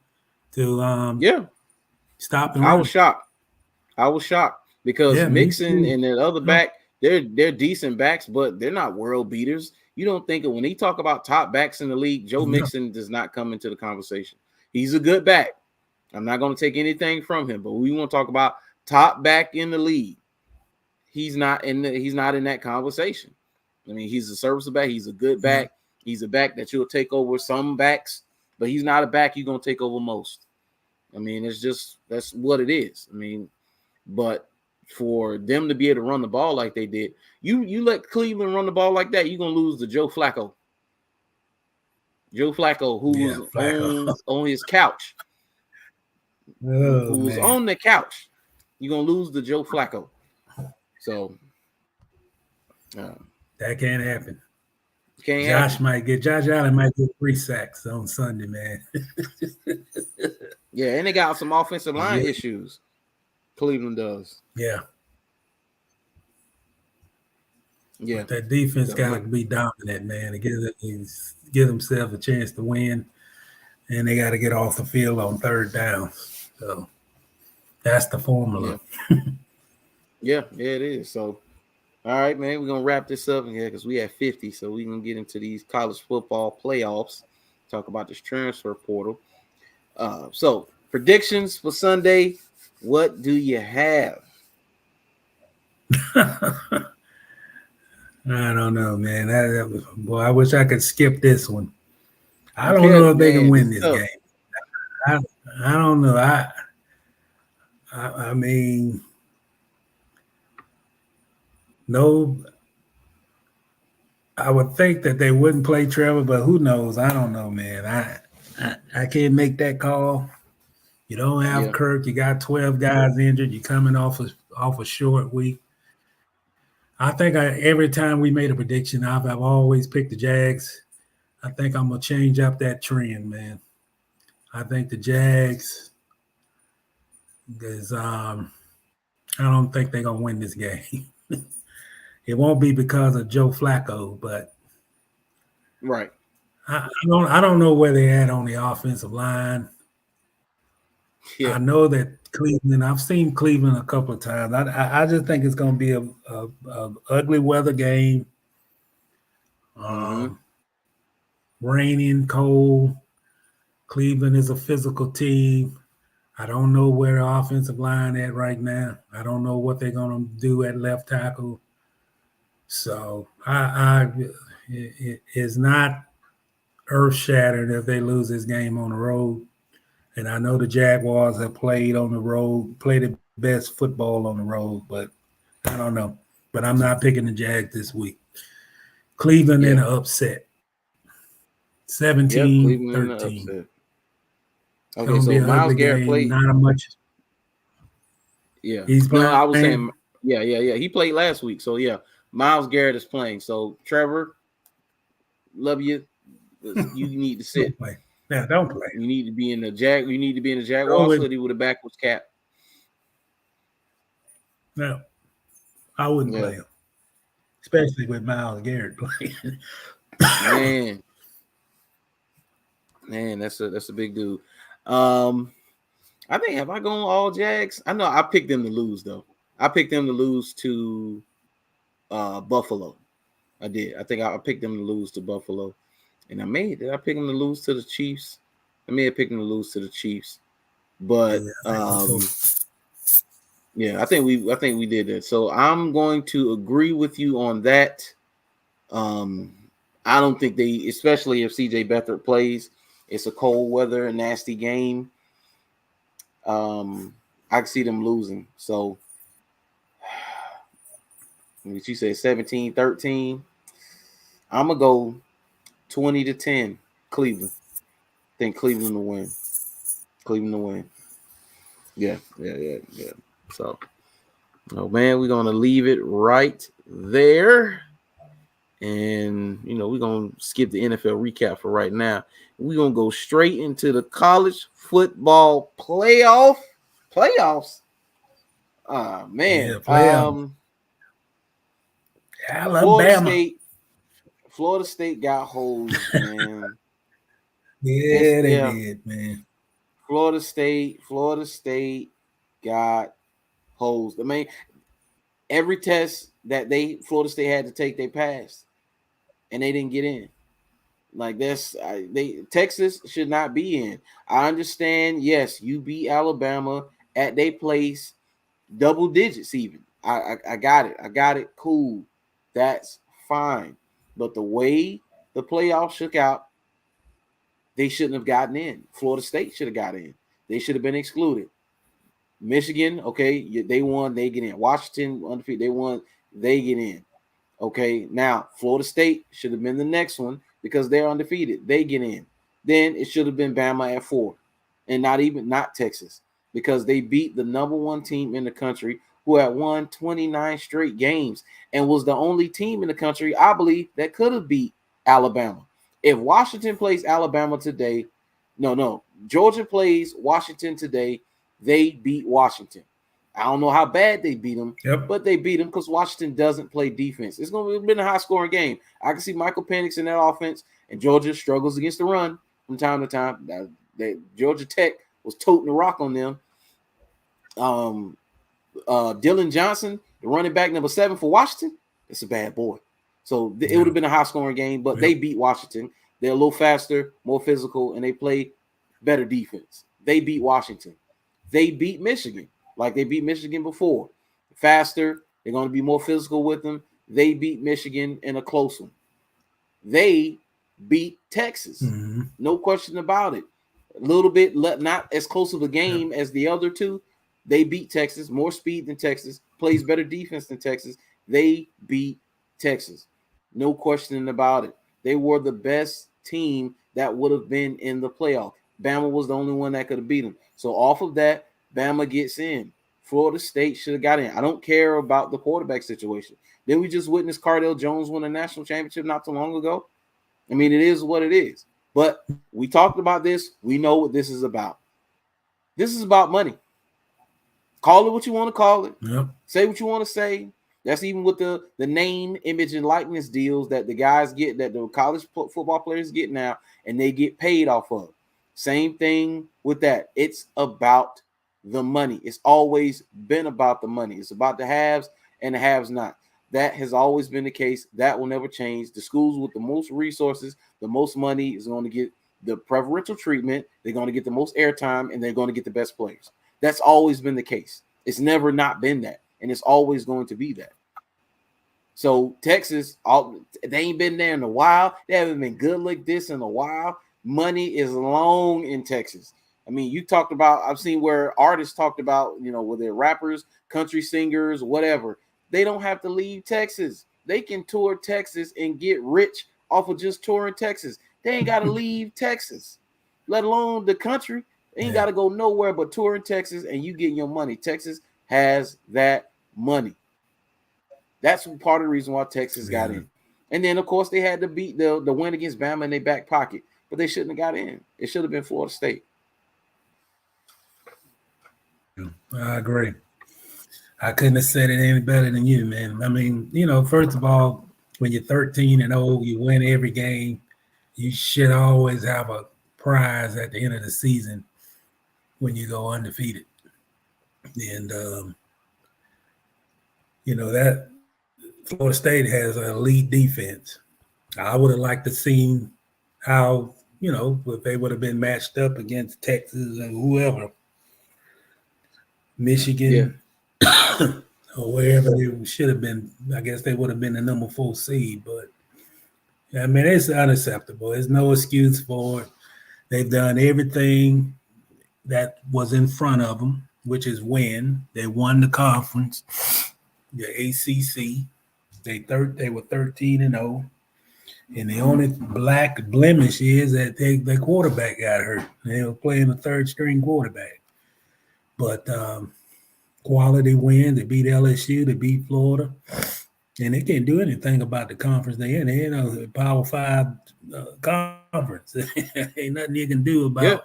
S2: to stop the run.
S1: I was shocked because Mixon and that other back, they're decent backs, but they're not world beaters. You don't think when he talk about top backs in the league, Joe Mixon does not come into the conversation. He's a good back. I'm not going to take anything from him, but we want to talk about top back in the league. He's not in that conversation. He's a serviceable back. He's a good back. He's a back that you'll take over some backs, but he's not a back you're going to take over most. That's what it is. But for them to be able to run the ball like they did, you let Cleveland run the ball like that, you're going to lose to Joe Flacco. Joe Flacco, who was on his couch. Who was on the couch. You're going to lose to Joe Flacco. So
S2: that can't happen.
S1: Josh
S2: Allen might get 3 sacks on Sunday, man.
S1: And they got some offensive line issues. Cleveland does.
S2: Yeah. But that defense got to be dominant, man, to give themselves a chance to win. And they got to get off the field on third down. So that's the formula.
S1: Yeah, it is. So, all right, man, we're going to wrap this up because we have 50. So we're going to get into these college football playoffs, talk about this transfer portal. So predictions for Sunday, what do you have?
S2: I don't know, man. Boy, I wish I could skip this one. I don't know if they can win this game. I don't know. I mean, no. I would think that they wouldn't play Trevor, but who knows? I don't know, man. I can't make that call. You don't have Kirk. You got 12 guys injured. You're coming off a short week. I think every time we made a prediction, I've always picked the Jags. I think I'm going to change up that trend, man. I think the Jags I don't think they're going to win this game. It won't be because of Joe Flacco, but
S1: right.
S2: I don't know where they're at on the offensive line. I know that Cleveland, I've seen Cleveland a couple of times. I just think it's going to be a ugly weather game. Raining, cold. Cleveland is a physical team. I don't know where the offensive line at right now. I don't know what they're going to do at left tackle. So it is not earth-shattering if they lose this game on the road. And I know the Jaguars have played on the road, played the best football on the road, but I don't know. But I'm not picking the Jags this week. Cleveland in an upset. 17-13.
S1: Okay, so Myles Garrett played.
S2: Not much.
S1: Yeah.
S2: He's playing.
S1: No, I was saying, yeah. He played last week. So, yeah, Myles Garrett is playing. So, Trevor, love you. You need to sit.
S2: Don't play. Yeah, don't play.
S1: You need to be in the Jaguars hoodie with a backwards cap.
S2: No, I wouldn't play him, especially with Myles Garrett playing.
S1: Man, that's a big dude. I think, have I gone all Jags? I know I picked them to lose though. I picked them to lose to Buffalo. I did. I think I picked them to lose to Buffalo, and did I pick them to lose to the Chiefs? I may have picked them to lose to the Chiefs, but I think we did that. So I'm going to agree with you on that. I don't think they, especially if CJ Beathard plays, it's a cold weather, nasty game. I can see them losing. So what you say, 17-13. I'm gonna go 20-10 Cleveland. I think Cleveland will win. Cleveland will win. Yeah. So, man, we're gonna leave it right there. And we're gonna skip the NFL recap for right now. We're gonna go straight into the college football playoffs. Man.
S2: Alabama.
S1: Florida State got hosed, man.
S2: They did, man.
S1: Florida State got hosed. I mean, every test that Florida State had to take, they passed, and they didn't get in. Like Texas should not be in. I understand. Yes, you beat Alabama at their place, double digits even. I got it. Cool. That's fine. But the way the playoffs shook out, they shouldn't have gotten in. Florida State should have got in. They should have been excluded. Michigan, okay, they won, they get in. Washington, undefeated, they won, they get in. Okay, now Florida State should have been the next one because they're undefeated. They get in. Then it should have been Bama at 4, and not Texas, because they beat the number 1 team in the country who had won 29 straight games and was the only team in the country, I believe, that could have beat Alabama. If Washington plays Alabama today, Georgia plays Washington today, they beat Washington. I don't know how bad they beat them, but they beat them because Washington doesn't play defense. It's going to be a high-scoring game. I can see Michael Penix in that offense, and Georgia struggles against the run from time to time. Georgia Tech was toting the rock on them. Dylan Johnson, the running back number 7 for Washington, it's a bad boy. So it would have been a high-scoring game, but they beat Washington. They're a little faster, more physical, and they play better defense. They beat Washington. They beat Michigan like they beat Michigan before. Faster, they're going to be more physical with them. They beat Michigan in a close one. They beat Texas. No question about it. A little bit, not as close of a game as the other two. They beat Texas, more speed than Texas, plays better defense than Texas. They beat Texas. No question about it. They were the best team that would have been in the playoff. Bama was the only one that could have beat them. So off of that, Bama gets in. Florida State should have got in. I don't care about the quarterback situation. Then we just witnessed Cardale Jones win a national championship not too long ago. I mean, it is what it is. But we talked about this. We know what this is about. This is about money. Call it what you want to call it. Say what you want to say. That's even with the name, image, and likeness deals that the guys get, that the college football players get now, and they get paid off of. Same thing with that. It's about the money. It's always been about the money. It's about the haves and the haves not. That has always been the case. That will never change. The schools with the most resources, the most money is going to get the preferential treatment. They're going to get the most airtime, and they're going to get the best players. That's always been the case. It's never not been that, and it's always going to be that. So Texas, they ain't been there in a while. They haven't been good like this in a while. Money is long in Texas. I mean, you talked about, I've seen where artists talked about, whether they're rappers, country singers, whatever. They don't have to leave Texas. They can tour Texas and get rich off of just touring Texas. They ain't got to leave Texas, let alone the country. They ain't got to go nowhere but touring Texas, and you getting your money. Texas has that money. That's part of the reason why Texas got in. And then, of course, they had to beat the win against Bama in their back pocket, but they shouldn't have got in. It should have been Florida State.
S2: I agree. I couldn't have said it any better than you, man. I mean, first of all, when you're 13-0, you win every game. You should always have a prize at the end of the season when you go undefeated. And, that Florida State has an elite defense. I would have liked to see how, if they would have been matched up against Texas and whoever, Michigan, or wherever they should have been. I guess they would have been the number 4 seed. But, I mean, it's unacceptable. There's no excuse for it. They've done everything that was in front of them, which is win. They won the conference, the ACC. They were 13-0. And the only black blemish is that their quarterback got hurt. They were playing a third-string quarterback. But quality win. They beat LSU. They beat Florida. And they can't do anything about the conference they're in. They're in a Power 5 conference. Ain't nothing you can do about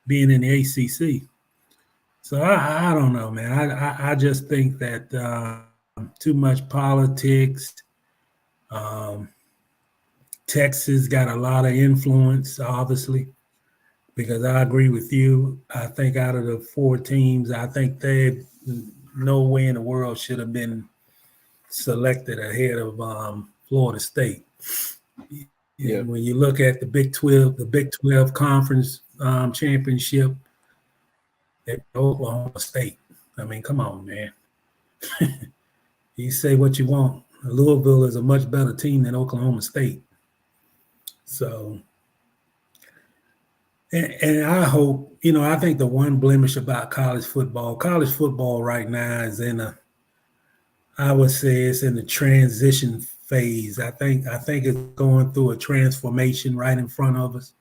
S2: being in the ACC. So I don't know, man. I just think that too much politics. Texas got a lot of influence, obviously, because I agree with you. I think out of the 4 teams, I think they no way in the world should have been selected ahead of Florida State. Yeah. When you look at the Big 12 conference championship at Oklahoma State, I mean, come on, man. You say what you want. Louisville is a much better team than Oklahoma State. So, and I hope, I think the one blemish about college football right now is I would say it's in the transition phase. I think it's going through a transformation right in front of us.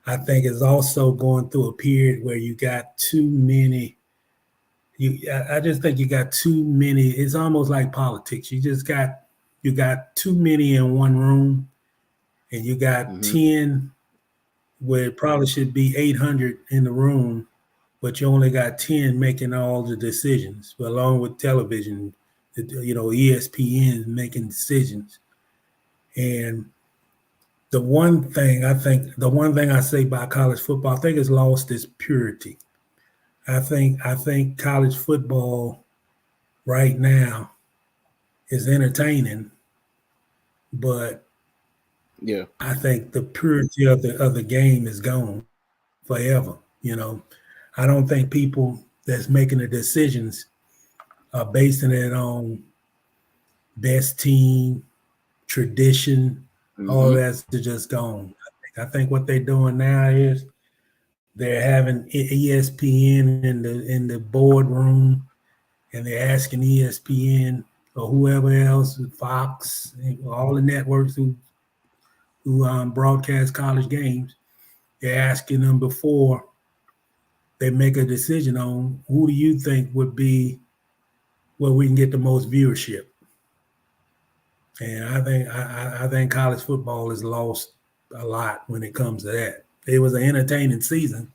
S2: I think it's also going through a period where you got too many. I just think you got too many. It's almost like politics. You got too many in one room, and you got 10 where it probably should be 800 in the room, but you only got 10 making all the decisions, along with television, ESPN making decisions. And the one thing I say about college football, I think it's lost its purity. I think college football right now is entertaining, but I think the purity of the game is gone forever. I don't think people that's making the decisions are basing it on best team, tradition, all that's just gone. I think what they're doing now is they're having ESPN in the boardroom, and they're asking ESPN or whoever else, Fox, all the networks who broadcast college games. They're asking them before they make a decision on who do you think would be where we can get the most viewership. And I think college football has lost a lot when it comes to that. It was an entertaining season,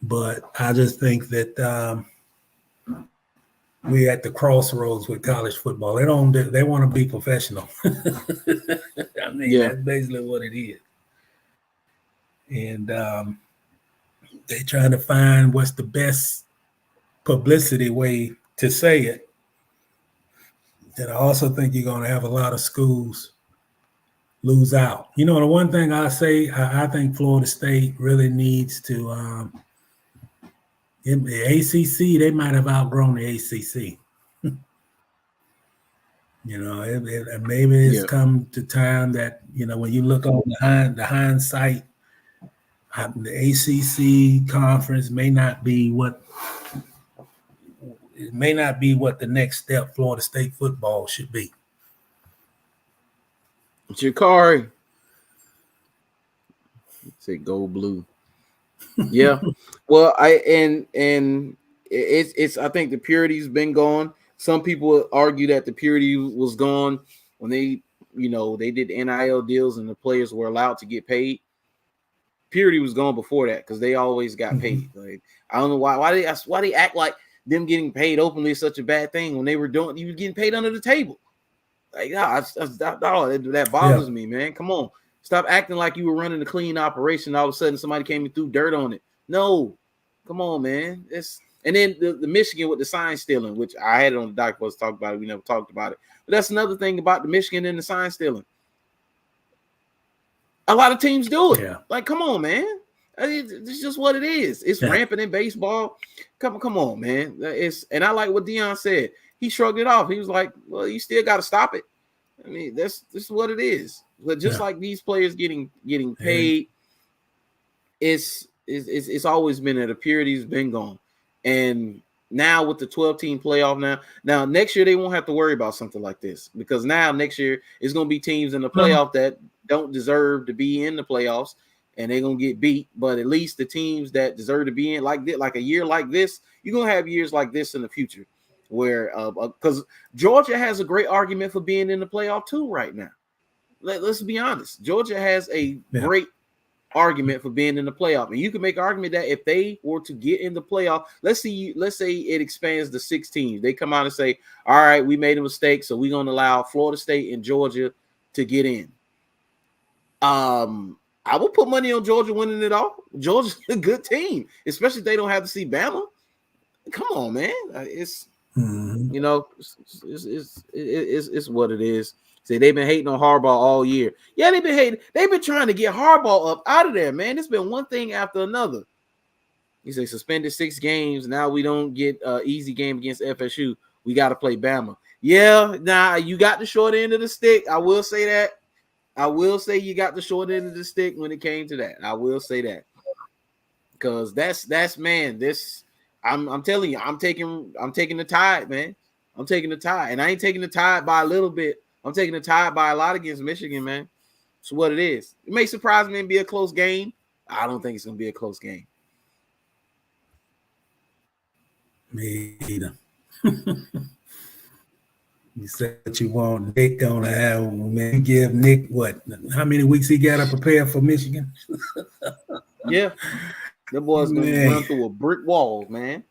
S2: but I just think that we're at the crossroads with college football. They want to be professional. I mean, that's basically what it is. And they're trying to find what's the best publicity way to say it. And I also think you're going to have a lot of schools lose out. You know, the one thing I say, I think Florida State really needs to. In the ACC, they might have outgrown the ACC. You know, maybe it's come to time that, you know, when you look on the hindsight, the ACC conference may not be what the next step Florida State football should be.
S1: Jakari say go blue. Yeah. Well, it's I think the purity's been gone. Some people argue that the purity was gone when they did NIL deals and the players were allowed to get paid. Purity was gone before that because they always got paid. Like, I don't know why they act like them getting paid openly is such a bad thing when they were getting paid under the table. Like, that bothers me, man. Come on. Stop acting like you were running a clean operation. All of a sudden, somebody came and threw dirt on it. No, come on, man. And then the Michigan with the sign stealing, which I had it on the doc was talk about it. We never talked about it. But that's another thing about the Michigan and the sign stealing. A lot of teams do it. Yeah. Like, come on, man. It's just what it is. It's rampant in baseball. Come on, man. And I like what Deion said. He shrugged it off. He was like, well, you still got to stop it. I mean, this is what it is. But just like these players getting paid, it's always been that the purity's been gone. And now with the 12-team playoff now next year they won't have to worry about something like this because now next year it's going to be teams in the playoff that don't deserve to be in the playoffs and they're going to get beat. But at least the teams that deserve to be in like a year like this, you're going to have years like this in the future where because Georgia has a great argument for being in the playoff too right now. Let's be honest. Georgia has a great argument for being in the playoff. And you can make an argument that if they were to get in the playoff, let's say it expands to 6 teams. They come out and say, all right, we made a mistake, so we're going to allow Florida State and Georgia to get in. I will put money on Georgia winning it all. Georgia's a good team, especially if they don't have to see Bama. Come on, man. It's it's what it is. See, they've been hating on Harbaugh all year. Yeah, they've been hating. They've been trying to get Harbaugh up out of there, man. It's been one thing after another. You say suspended 6 games. Now we don't get an easy game against FSU. We got to play Bama. Yeah, you got the short end of the stick. I will say that. I will say you got the short end of the stick when it came to that. I will say that. Because that's man, this I'm telling you, I'm taking the Tide, man. I'm taking the Tide. And I ain't taking the Tide by a little bit. I'm taking the Tide by a lot against Michigan, man. It's what it is. It may surprise me and be a close game. I don't think it's going to be a close game.
S2: Me either. You said you want Nick going to have, man, give Nick what? How many weeks he got to prepare for Michigan?
S1: Yeah. That boy's going to run through a brick wall, man.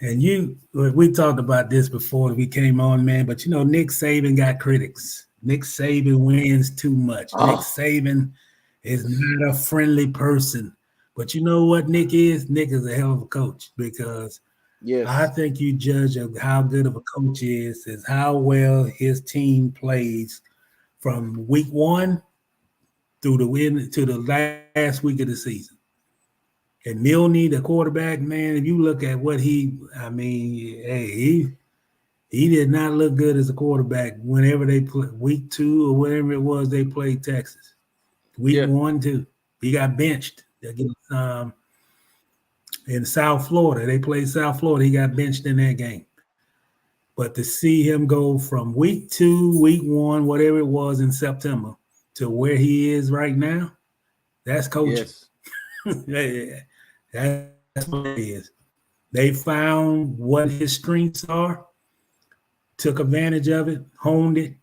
S2: And we talked about this before we came on, man, but you know, Nick Saban got critics. Nick Saban wins too much. Nick Saban is not a friendly person. But you know what Nick is? Nick is a hell of a coach because I think you judge of how good of a coach he is how well his team plays from week 1 through the win to the last week of the season. And Milne, the quarterback, man, if you look at what he did not look good as a quarterback whenever they play week 2 or whatever it was they played Texas. Week 1, 2. He got benched against in South Florida. They played South Florida. He got benched in that game. But to see him go from week 2, week 1, whatever it was in September, to where he is right now, that's coaching. Yes. That's what it is. They found what his strengths are, took advantage of it, honed it,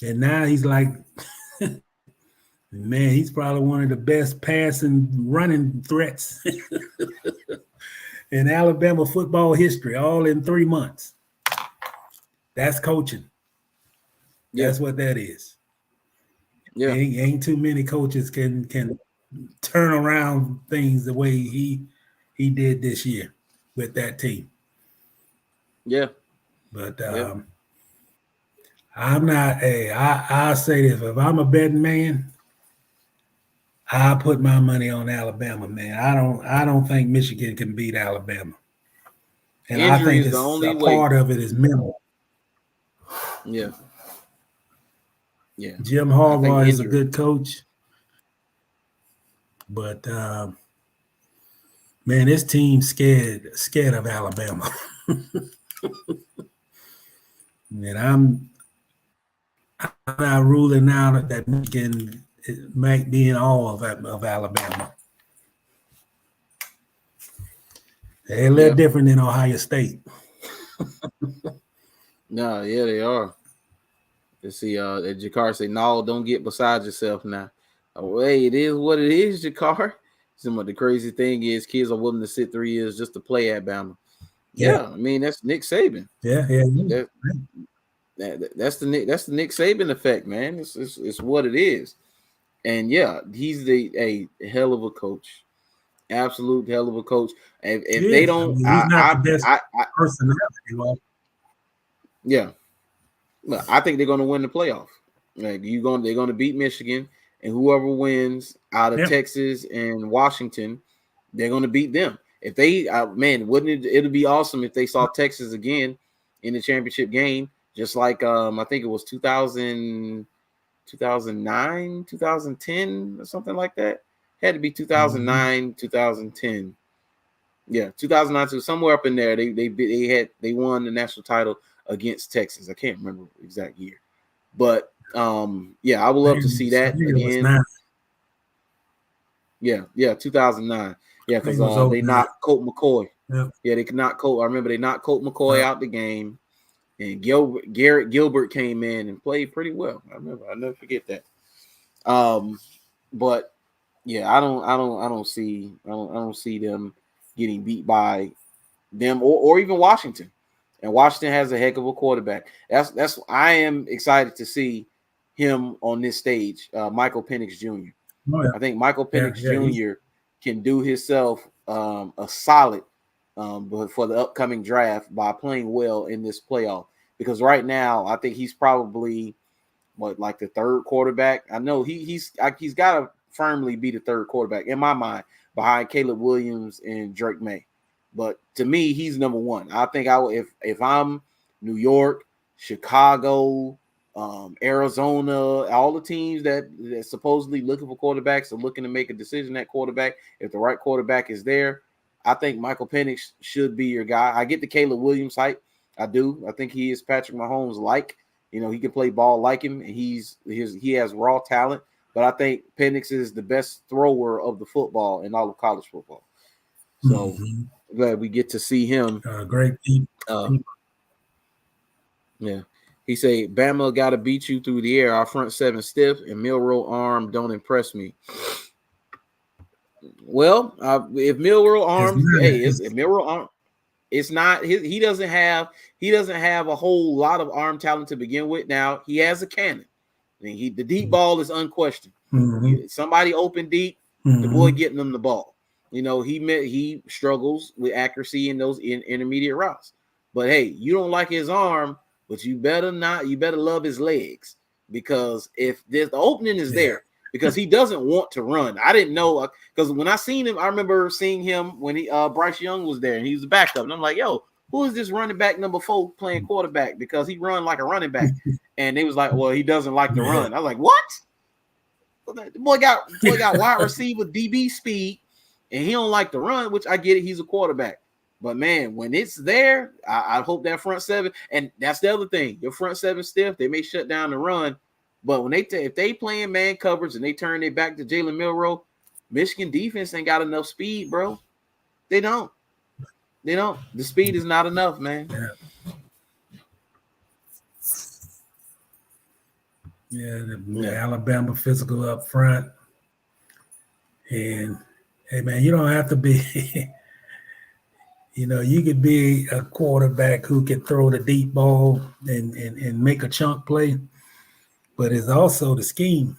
S2: and now he's like, man, he's probably one of the best passing, running threats in Alabama football history, all in 3 months. That's coaching. That's what that is. Yeah, ain't too many coaches can turn around things the way he did this year with that team.
S1: Yeah.
S2: But I'm not. Hey, I'll say this: if I'm a betting man, I put my money on Alabama, man. I don't think Michigan can beat Alabama, and I
S1: Injury
S2: think
S1: is the
S2: it's
S1: only
S2: a
S1: way.
S2: part of it is mental.
S1: Yeah. Yeah.
S2: Jim
S1: I think
S2: Harbaugh is a
S1: injury.
S2: good coach, but man, this team's scared of Alabama, and I'm not ruling out that Michigan might be in awe of Alabama. They're a little
S1: Yeah.
S2: different than Ohio State.
S1: No, yeah, they are. Let's see, Jakar say, no, don't get beside yourself now. Oh, hey, it is what it is, Jakar. Some the crazy thing is kids are willing to sit 3 years just to play at Bama.
S2: Yeah,
S1: Yeah, I mean that's Nick Saban.
S2: yeah.
S1: That's the Nick Saban effect, man. It's what it is. And yeah, he's a hell of a coach. Absolute hell of a coach. If they
S2: Yeah, I
S1: don't,
S2: mean, he's not the best personality. Well,
S1: yeah. Well, I think they're going to win the playoff. Like they're going to beat Michigan, and whoever wins out of
S2: yeah.
S1: Texas and Washington, they're going to beat them. If they, man, wouldn't it'd be awesome if they saw Texas again in the championship game, just like I think it was 2009, 2010, or something like that. Had to be 2009, 2010. Yeah, 2009 to somewhere up in there. They won the national title against Texas. I can't remember the exact year, but yeah, I would love to see
S2: I
S1: that
S2: think it was
S1: again.
S2: 9.
S1: Yeah, 2009. Yeah,
S2: I think
S1: because
S2: it was
S1: they
S2: 09.
S1: knocked Colt McCoy.
S2: Yeah.
S1: Yeah, they could knock Colt. I remember they knocked Colt McCoy out the game, and Garrett Gilbert came in and played pretty well. I remember. I'll never forget that. But yeah, I don't see them getting beat by them or even Washington. And Washington has a heck of a quarterback. That's I am excited to see him on this stage, Michael Penix Jr.
S2: Oh, yeah.
S1: I think Michael Penix
S2: Yeah,
S1: Jr. can do himself a solid for the upcoming draft by playing well in this playoff. Because right now, I think he's probably like the third quarterback. I know he's got to firmly be the third quarterback in my mind behind Caleb Williams and Drake May. But to me, he's number one. I think if I'm New York, Chicago, Arizona, all the teams that supposedly looking for quarterbacks are looking to make a decision at quarterback. If the right quarterback is there, I think Michael Penix should be your guy. I get the Caleb Williams hype. I do. I think he is Patrick Mahomes like. You know, he can play ball like him, and he has raw talent. But I think Penix is the best thrower of the football in all of college football. So glad we get to see him.
S2: Great team.
S1: Yeah. He say, Bama got to beat you through the air. Our front seven stiff, and Milroe arm don't impress me. Well, if Milroe arm, if Milroe arm, it's not he doesn't have a whole lot of arm talent to begin with. Now he has a cannon. I mean, the deep ball is unquestioned. Somebody open deep, the boy getting them the ball. You know, he struggles with accuracy in those intermediate routes. But hey, you don't like his arm, but you better love his legs, because if the opening is there, because he doesn't want to run. I didn't know, because when I seen him, I remember seeing him when Bryce Young was there and he was the backup, and I'm like, yo, who is this running back number 4 playing quarterback, because he run like a running back. And they was like, well, he doesn't like to run. I was like, what? The boy got wide receiver DB speed, and he don't like to run, which I get it. He's a quarterback. But man, when it's there, I hope that front seven, and that's the other thing. Your front seven stiff, they may shut down the run, but when if they playing man coverage and they turn their back to Jalen Milroe, Michigan defense ain't got enough speed, bro. They don't. The speed is not enough, man.
S2: The Alabama physical up front. And hey, man, you don't have to be. You know, you could be a quarterback who can throw the deep ball and make a chunk play, but it's also the scheme.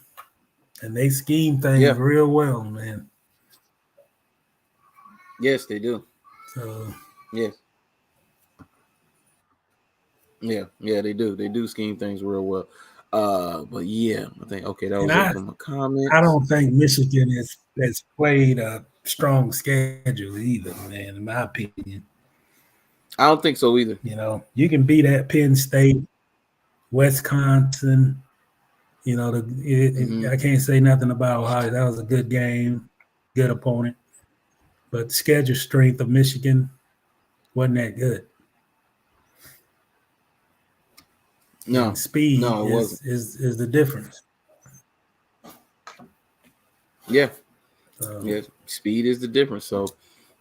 S2: And they scheme things real well, man.
S1: Yes, they do.
S2: So,
S1: yes. Yeah, they do. They do scheme things real well. But yeah, I think that was it from a comment.
S2: I don't think Michigan has played a strong schedule either, man. In my opinion,
S1: I don't think so either.
S2: You can beat at Penn State, Wisconsin. I can't say nothing about Ohio. That was a good game, good opponent. But the schedule strength of Michigan wasn't that good.
S1: No,
S2: and speed
S1: no, it wasn't.
S2: is the difference.
S1: Yeah, speed is the difference. So,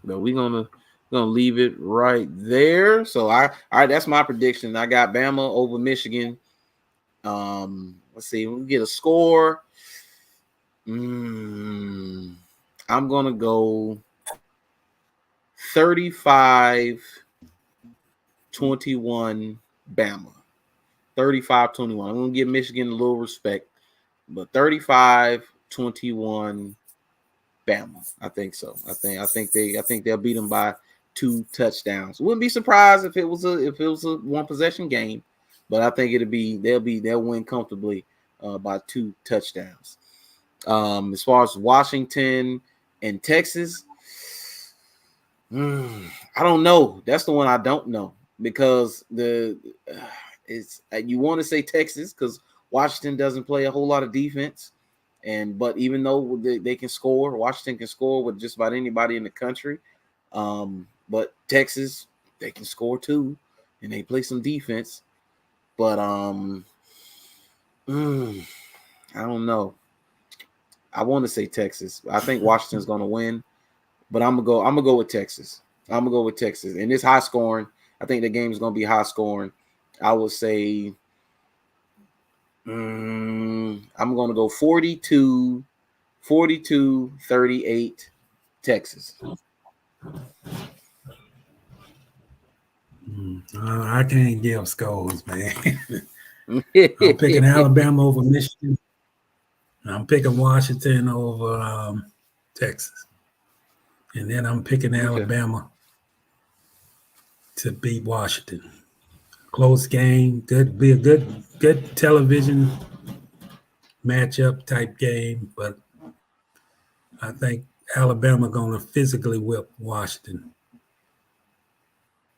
S1: we're gonna leave it right there. So, all right, that's my prediction. I got Bama over Michigan. Let's see, we get a score. I'm gonna go 35-21 Bama. 35-21. I'm gonna give Michigan a little respect, but 35-21 Bama. I think so. I think they'll beat them by 2 touchdowns. Wouldn't be surprised if it was a one possession game, but I think they'll win comfortably by 2 touchdowns. As far as Washington and Texas, I don't know. That's the one I don't know, because you want to say Texas because Washington doesn't play a whole lot of defense, but even though they can score, Washington can score with just about anybody in the country. But Texas, they can score too, and they play some defense. But I don't know. I want to say Texas. I think Washington's going to win, but I'm gonna go with Texas. I'm gonna go with Texas, and it's high scoring. I think the game is going to be high scoring. I would say I'm going to go 42-38 Texas.
S2: I can't give scores, man. I'm picking Alabama over Michigan. I'm picking Washington over Texas. And then I'm picking Alabama to beat Washington. Close game, be a good television matchup type game, but I think Alabama going to physically whip Washington.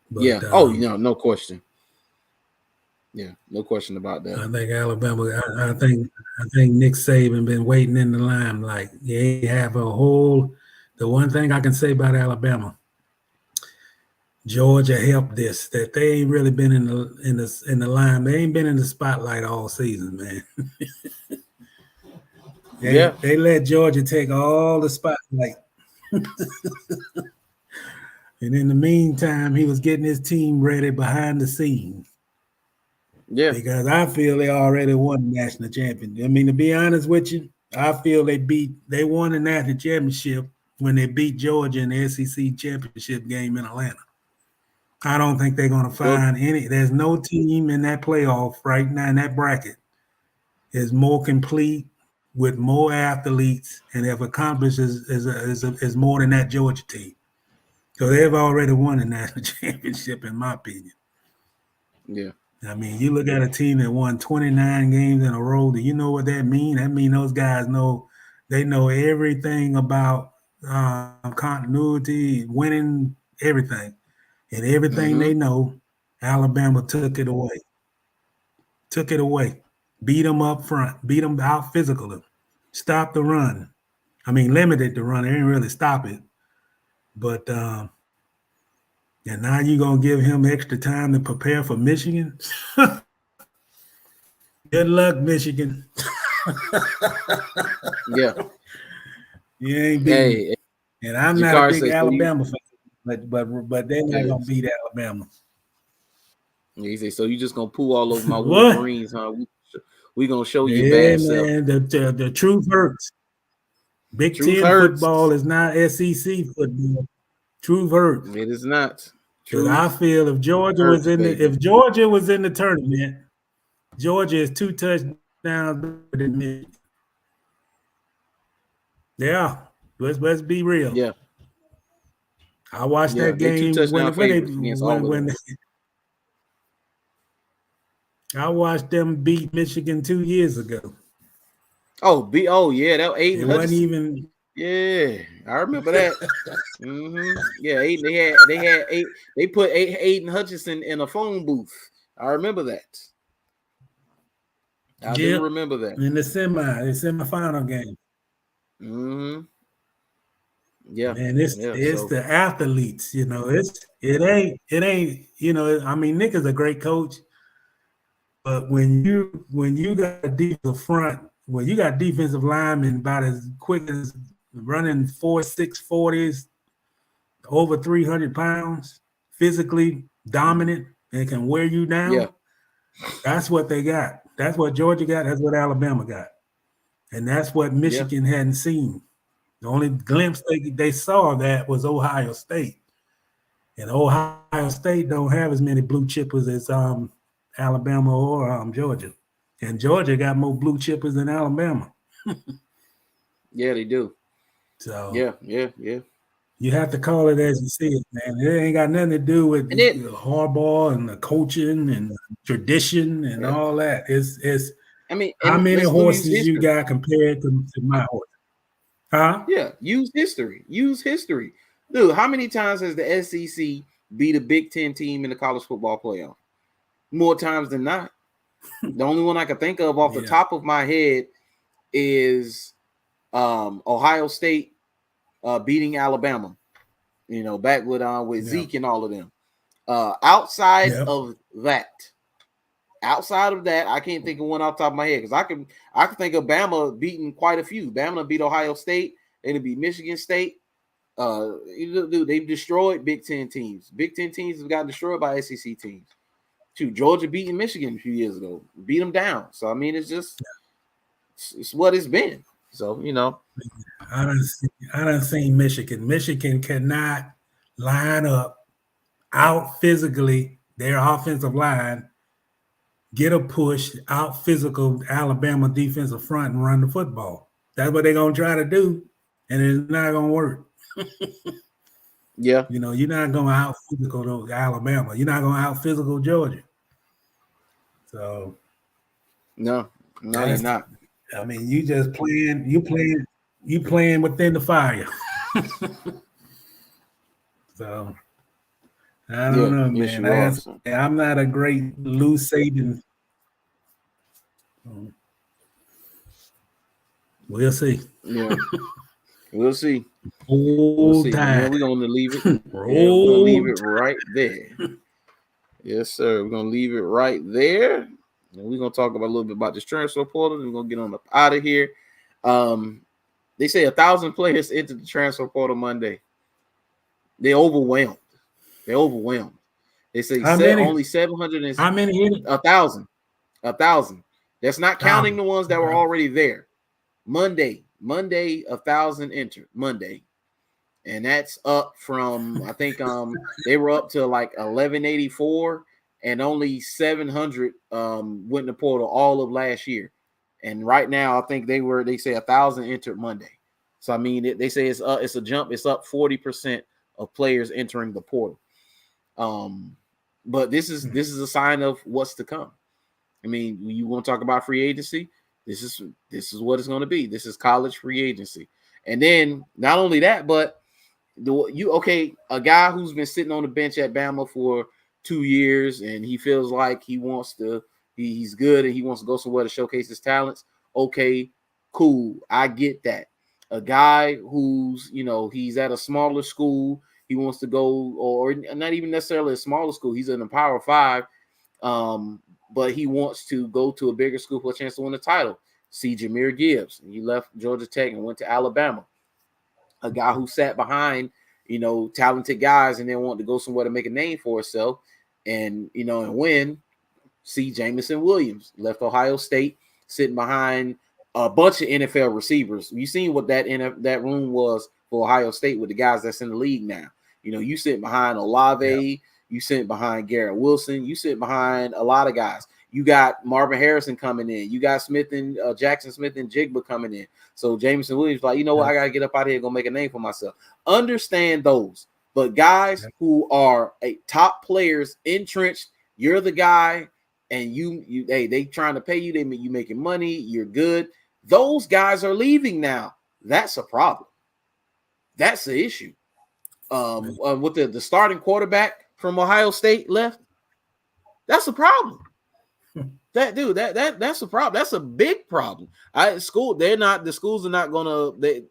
S2: But,
S1: no question. Yeah, no question about that.
S2: I think Alabama. I think Nick Saban been waiting in the limelight. They have the one thing I can say about Alabama, Georgia helped this, that they ain't really been in the line. They ain't been in the spotlight all season, man. They let Georgia take all the spotlight. And in the meantime, he was getting his team ready behind the scenes.
S1: Yeah.
S2: Because I feel they already won the national championship. I mean, to be honest with you, I feel they won the national championship when they beat Georgia in the SEC championship game in Atlanta. I don't think they're going to find there's no team in that playoff right now in that bracket is more complete with more athletes and have accomplished is more than that Georgia team. So they've already won the national championship, in my opinion.
S1: Yeah.
S2: I mean, you look at a team that won 29 games in a row. Do you know what that means? That means those guys know everything about continuity, winning, everything. And everything they know, Alabama took it away. Beat them up front. Beat them out physical. Stop the run. I mean, limited the run. They didn't really stop it. But and now you're going to give him extra time to prepare for Michigan? Good luck, Michigan.
S1: Yeah.
S2: You ain't beating. And I'm not a big Alabama fan, but they're not going to beat Alabama.
S1: Yeah, he said, so you just going to poo all over my Wolverines, huh? We going to show you bad stuff.
S2: Man, the truth hurts. Big Ten football is not SEC football. Truth hurts.
S1: It is not.
S2: I feel if Georgia was in the tournament, Georgia is 2 touchdowns better than me. Yeah, let's be real.
S1: Yeah,
S2: I watched that game when I watched them beat Michigan 2 years ago.
S1: Oh, yeah, that Aiden
S2: It
S1: Hutchinson.
S2: wasn't even.
S1: Yeah, I remember that. Yeah, Aiden. They had eight. They put Aiden Hutchinson in a phone booth. I remember that. I do remember that
S2: in the semifinal game.
S1: Yeah,
S2: man, it's the athletes. You know, it ain't. You know, I mean, Nick is a great coach, but when you got a defensive front, when you got defensive linemen about as quick as running 4.6 40s, over 300 pounds, physically dominant, and can wear you down.
S1: Yeah.
S2: That's what they got. That's what Georgia got. That's what Alabama got. And that's what Michigan hadn't seen. The only glimpse they saw of that was Ohio State. And Ohio State don't have as many blue chippers as Alabama or Georgia. And Georgia got more blue chippers than Alabama.
S1: Yeah, they do.
S2: So
S1: yeah.
S2: You have to call it as you see it, man. It ain't got nothing to do with Harbaugh and the coaching and the tradition and all that. It's
S1: I mean,
S2: how many horses you got compared to my horse? Huh?
S1: Yeah, use history. Dude, how many times has the SEC beat a Big Ten team in the college football playoff? More times than not. The only one I can think of off the top of my head is Ohio State beating Alabama. You know, back with Zeke and all of them. Outside of that, I can't think of one off the top of my head because I can think of Bama beating quite a few. Bama beat Ohio State. They beat Michigan State. They've destroyed Big Ten teams. Big Ten teams have gotten destroyed by SEC teams. Georgia beating Michigan a few years ago, beat them down. So I mean, it's just it's what it's been. So you know,
S2: I done seen Michigan. Michigan cannot line up out physically their offensive line, get a push, out physical Alabama defensive front and run the football. That's what they're gonna try to do, and it's not gonna work.
S1: Yeah,
S2: you know, you're not gonna out physical Alabama. You're not gonna out physical Georgia. So
S1: no, you're not.
S2: I mean, you just playing. You playing within the fire. So I don't know, man. I'm not a great Lou Saban. We'll see.
S1: Yeah, we'll see.
S2: We'll see.
S1: Man, we're gonna leave it. We're gonna leave it right there. Yes, sir. We're gonna leave it right there. And we're gonna talk about a little bit about this transfer portal. And we're gonna get on up out of here. They say 1,000 players entered the transfer portal Monday. They overwhelmed. They say only 700.
S2: How many?
S1: 1,000. 1,000. That's not counting the ones that were already there. Monday, 1,000 entered Monday, and that's up from I think they were up to like 1,184, and only 700 went in the portal all of last year. And right now, I think they say 1,000 entered Monday. So I mean, they say it's a jump. It's up 40% of players entering the portal. But this is a sign of what's to come. I mean, you want to talk about free agency? This is what it's going to be. This is college free agency. And then not only that, but a guy who's been sitting on the bench at Bama for 2 years and he feels like he's good and he wants to go somewhere to showcase his talents. Okay, cool. I get that. A guy who's, he's at a smaller school, he wants to go, or not even necessarily a smaller school. He's in the Power 5. But he wants to go to a bigger school for a chance to win the title. See Jahmyr Gibbs. He left Georgia Tech and went to Alabama. A guy who sat behind, talented guys and then wanted to go somewhere to make a name for himself and win. See Jamison Williams. Left Ohio State, sitting behind a bunch of NFL receivers. You seen what that room was for Ohio State with the guys that's in the league now. You sit behind Olave. Yeah. You sit behind Garrett Wilson. You sit behind a lot of guys. You got Marvin Harrison coming in. You got Jackson Smith and Jigba coming in. So Jamison Williams like, what? I got to get up out of here and go make a name for myself. Understand those. But guys who are top players entrenched, you're the guy, and they trying to pay you, you making money, you're good. Those guys are leaving now. That's a problem. That's the issue. With the starting quarterback from Ohio State left, that's a problem. That's a problem. That's a big problem. The schools are not gonna they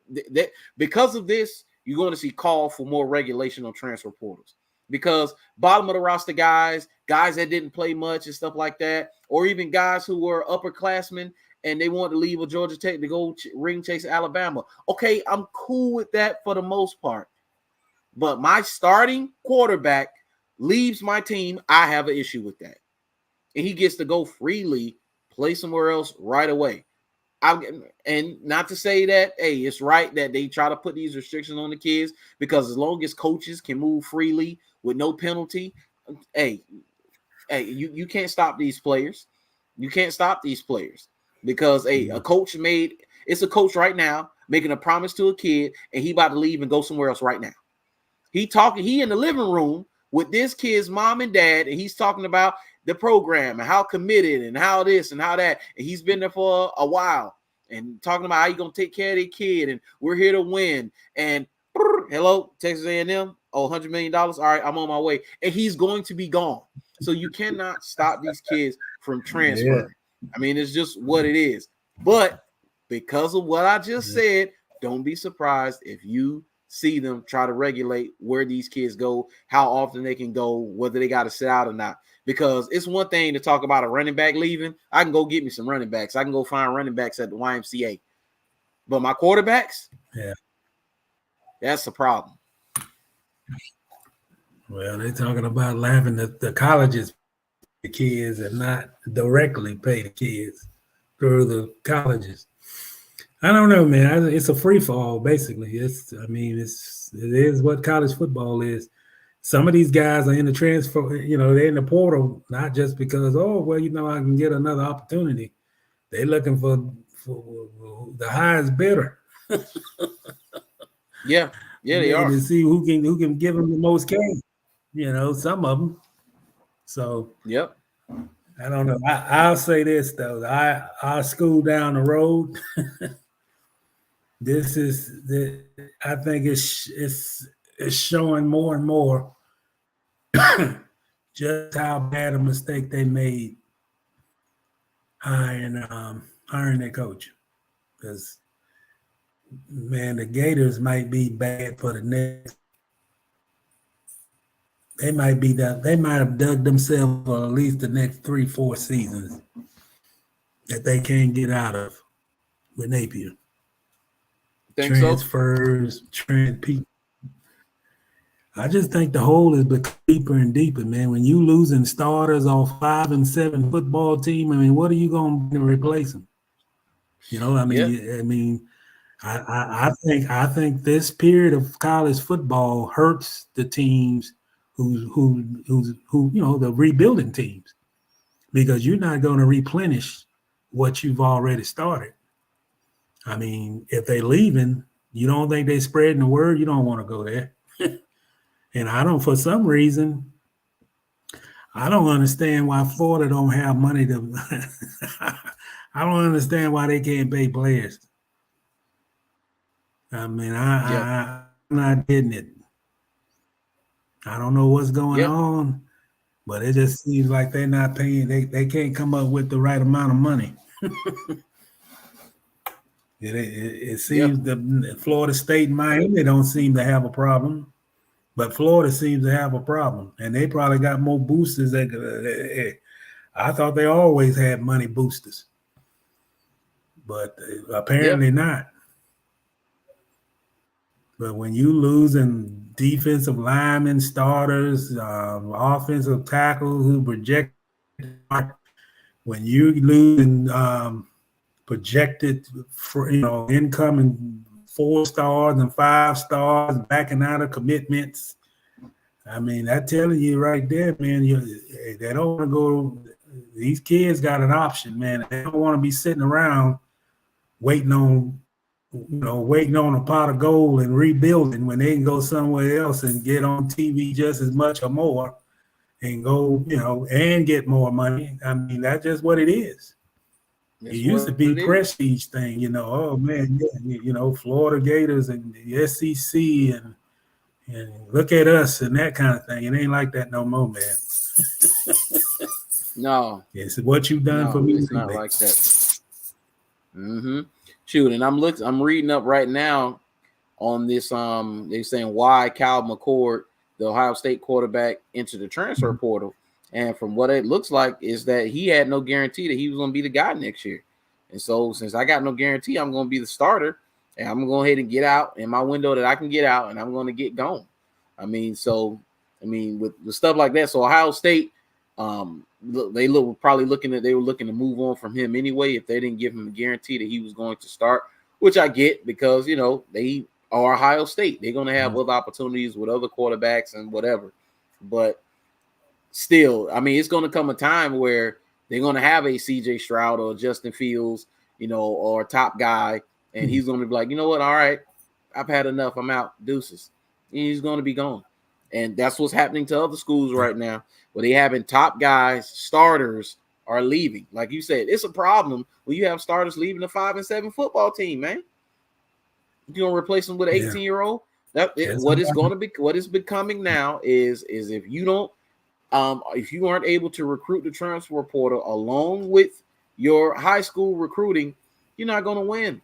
S1: because of this, you're going to see call for more regulation on transfer portals, because bottom of the roster guys that didn't play much and stuff like that, or even guys who were upperclassmen and they want to leave with Georgia Tech to go ring chase Alabama. Okay, I'm cool with that for the most part. But my starting quarterback leaves my team, I have an issue with that. And he gets to go freely, play somewhere else right away. And not to say that, hey, it's right that they try to put these restrictions on the kids, because as long as coaches can move freely with no penalty, you can't stop these players. You can't stop these players because a coach it's a coach right now making a promise to a kid, and he about to leave and go somewhere else right now. He in the living room with this kid's mom and dad, and he's talking about the program and how committed and how this and how that. And he's been there for a while and talking about how you're going to take care of their kid and we're here to win. And hello, Texas A&M, $100 million. All right, I'm on my way. And he's going to be gone. So you cannot stop these kids from transferring. Yeah. I mean, it's just what it is. But because of what I just said, don't be surprised if you see them try to regulate where these kids go, how often they can go, whether they got to sit out or not. Because it's one thing to talk about a running back leaving. I can go get me some running backs. I can go find running backs at the YMCA. But my quarterbacks, that's the problem.
S2: Well, they're talking about laughing at the colleges, the kids, and not directly pay the kids through the colleges. I don't know, man. It's a free fall, basically. It is what college football is. Some of these guys are in the transfer, they're in the portal, not just because, I can get another opportunity. They're looking for the highest bidder.
S1: Yeah, they are.
S2: To see who can give them the most cash. Some of them. So,
S1: yep.
S2: I don't know. I'll say this though. Our school down the road. I think it's showing more and more just how bad a mistake they made hiring their coach. Because, man, the Gators might be bad for the next. They might have dug themselves for at least the next 3-4 seasons that they can't get out of with Napier.
S1: Think
S2: Transfers, people. I just think the hole is becoming deeper and deeper, man. When you losing starters off 5 and 7 football team, what are you going to replace them? I think this period of college football hurts the teams who the rebuilding teams, because you're not going to replenish what you've already started. If they're leaving, you don't think they're spreading the word, you don't want to go there. And for some reason, I don't understand why Florida don't have money to I don't understand why they can't pay players. I'm not getting it. I don't know what's going on, but it just seems like they're not paying. They can't come up with the right amount of money. It seems that Florida State and Miami don't seem to have a problem. But Florida seems to have a problem, and they probably got more boosters. I thought they always had money boosters, but apparently not. But when you losing defensive linemen, starters, offensive tackles who project, when you losing projected for incoming 4 stars and 5 stars backing out of commitments. That telling you right there, man, they don't want to go. These kids got an option, man. They don't want to be sitting around waiting on a pot of gold and rebuilding when they can go somewhere else and get on TV just as much or more and go, and get more money. I mean, that's just what it is. It used to be prestige thing, oh man, yeah, Florida Gators and the SEC and look at us and that kind of thing. It ain't like that no more, man.
S1: No.
S2: It's what you done for me.
S1: It's not like that. Shoot, and I'm reading up right now on this. They're saying why Cal McCord, the Ohio State quarterback, entered the transfer portal. And from what it looks like is that he had no guarantee that he was going to be the guy next year. And so since I got no guarantee I'm going to be the starter, and I'm going to go ahead and get out in my window that I can get out, and I'm going to get gone. With stuff like that. So Ohio State, they were looking to move on from him anyway if they didn't give him a guarantee that he was going to start, which I get because, they are Ohio State. They're going to have other opportunities with other quarterbacks and whatever. But still, it's going to come a time where they're going to have a CJ Stroud or Justin Fields, or a top guy, and he's going to be like, you know what? All right, I've had enough. I'm out. Deuces. And he's going to be gone. And that's what's happening to other schools right now, where they having top guys, starters are leaving. Like you said, it's a problem when you have starters leaving the 5-7 football team, man. You're going to replace them with an 18-year-old. What is becoming now is if you don't, if you aren't able to recruit the transfer portal along with your high school recruiting, you're not going to win,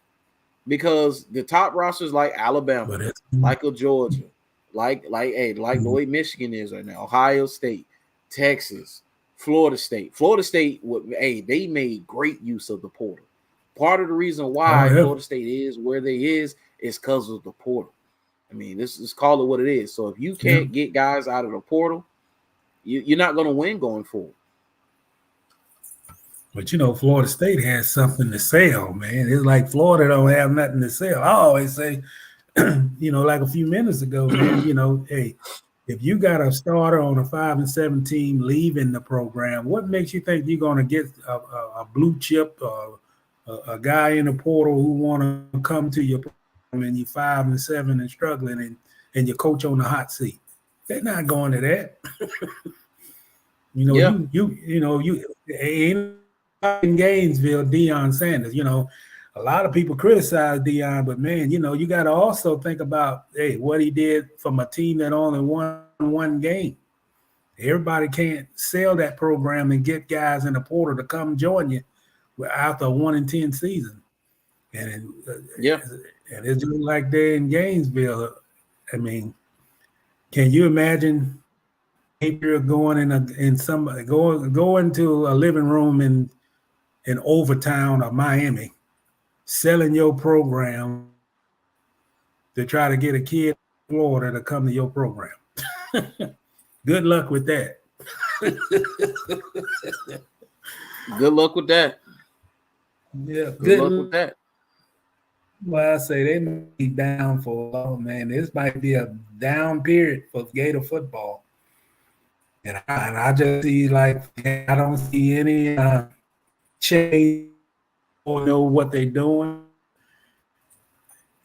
S1: because the top rosters like Alabama, like Georgia, like the way Michigan is right now, Ohio State, Texas, Florida State. They made great use of the portal. Part of the reason why Florida State is where they is because of the portal. Let's call it what it is. So if you can't get guys out of the portal, you're not going to win going forward.
S2: But Florida State has something to sell, man. It's like Florida don't have nothing to sell. I always say, like a few minutes ago, man, hey, if you got a starter on a 5-7 team leaving the program, what makes you think you're going to get a blue chip, a guy in the portal who want to come to your program and you're 5-7 and struggling and your coach on the hot seat? They're not going to that. You in Gainesville, Deion Sanders, a lot of people criticize Deion, but man, you got to also think about, hey, what he did from a team that only won one game. Everybody can't sell that program and get guys in the portal to come join you after a 1-10 season. And it's just like they're in Gainesville. Can you imagine if you're going going to a living room in Overtown or Miami, selling your program to try to get a kid in Florida to come to your program? Good luck with that.
S1: Good luck with that.
S2: Yeah,
S1: good luck with that.
S2: Well, I say they may be down for a while, man. This might be a down period for Gator football. And I just see, I don't see any change or know what they're doing.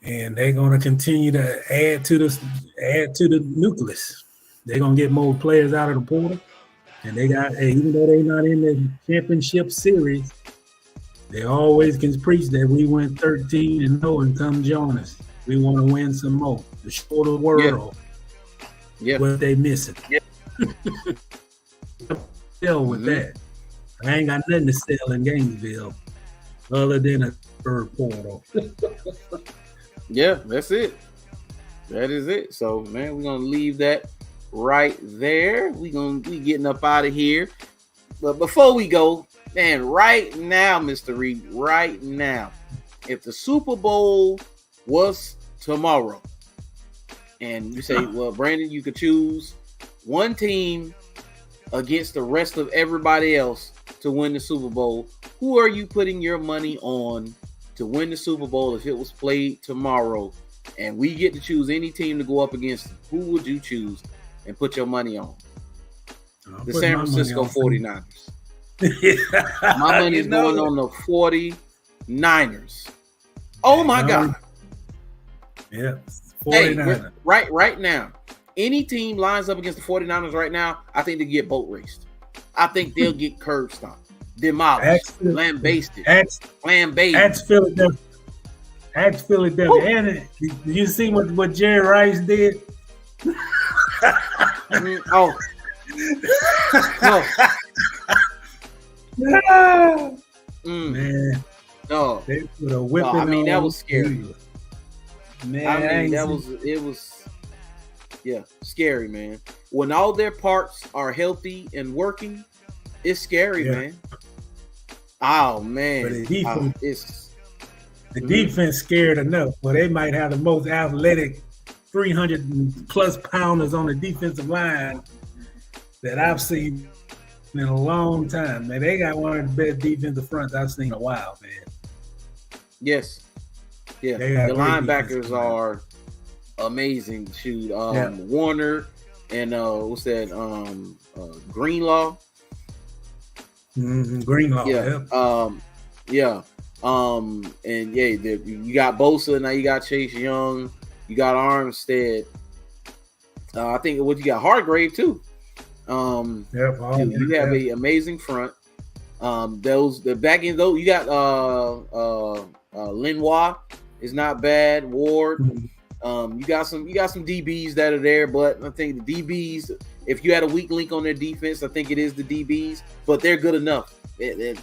S2: And they're going to continue to add to the nucleus. They're going to get more players out of the portal. And they got, even though they're not in the championship series, they always can preach that we went 13-0 and come join us. We want to win some more. To show the world what they missing.
S1: Yeah.
S2: Sell with that. I ain't got nothing to sell in Gainesville other than a third portal.
S1: Yeah, that's it. That is it. So, man, we're gonna leave that right there. We getting up out of here. But before we go, man, right now, Mr. Reid, right now, if the Super Bowl was tomorrow, and you say, well, Brandon, you could choose one team against the rest of everybody else to win the Super Bowl, who are you putting your money on to win the Super Bowl if it was played tomorrow? And we get to choose any team to go up against them. Who would you choose and put your money on? The San Francisco 49ers. My money is going on the 49ers. Oh my God.
S2: Yeah. 49ers.
S1: Hey, right now. any team lines up against the 49ers right now, I think they get boat raced. I think they'll get curb stomped, demolished, lambasted, lambasted.
S2: Ask Philadelphia. And did you see what Jerry Rice did?
S1: Oh. No.
S2: Man.
S1: No.
S2: They put a whipping
S1: I mean,
S2: on
S1: that was scary.
S2: Man,
S1: I mean, it was scary, man. When all their parts are healthy and working, it's scary, man. Oh, man.
S2: But the defense scared enough. Well, they might have the most athletic 300+ pounders on the defensive line that I've seen in a long time. Man, they got one of the best defensive fronts I've seen in a while, man.
S1: Yes. Yeah. The linebackers are amazing. Shoot, Warner and what's that? Greenlaw.
S2: Greenlaw.
S1: And you got Bosa, now you got Chase Young, you got Armstead. I think what you got Hargrave too. You have a amazing front. The back end though, you got Lenoir is not bad. Ward. You got some DBs that are there, but I think the DBs, if you had a weak link on their defense, I think it is the DBs, but they're good enough. I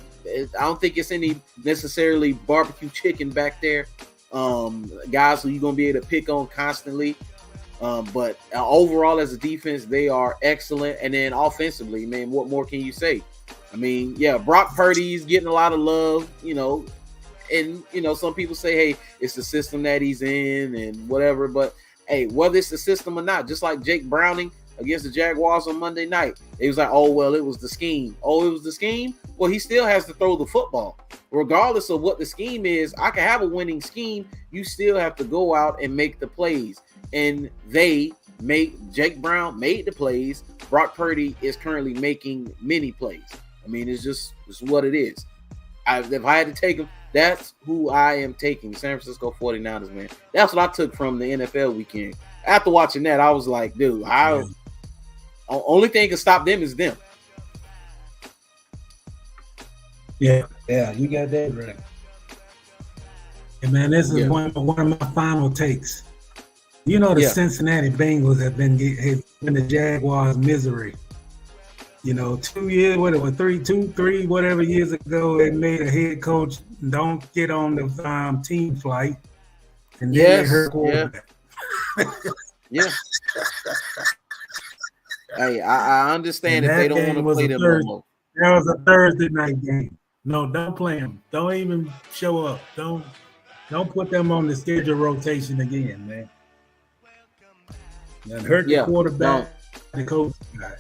S1: don't think it's any necessarily barbecue chicken back there. Guys who you're going to be able to pick on constantly. But overall, as a defense, they are excellent. And then offensively, man, what more can you say? I mean, Brock Purdy's getting a lot of love, and, some people say, hey, it's the system that he's in and whatever. But, hey, whether it's the system or not, just like Jake Browning against the Jaguars on Monday night, it was like, oh, well, it was the scheme. Oh, it was the scheme? Well, he still has to throw the football. Regardless of what the scheme is, I can have a winning scheme. You still have to go out and make the plays. And Jake Brown made the plays. Brock Purdy is currently making many plays. I mean, it's what it is. If I had to take him, that's who I am taking. San Francisco 49ers, man. That's what I took from the NFL weekend. After watching that, I was like, dude, only thing can stop them is them.
S2: Yeah, you got that right. And man, this is one of my final takes. The Cincinnati Bengals have been the Jaguars' misery. 2 years, three, whatever years ago, they made a head coach don't get on the team flight, and then they hurt quarterback.
S1: Hey, I understand if they don't want to play them no more.
S2: That was a Thursday night game. No, don't play them. Don't even show up. Don't put them on the schedule rotation again, man. And hurt the quarterback, the coach guy.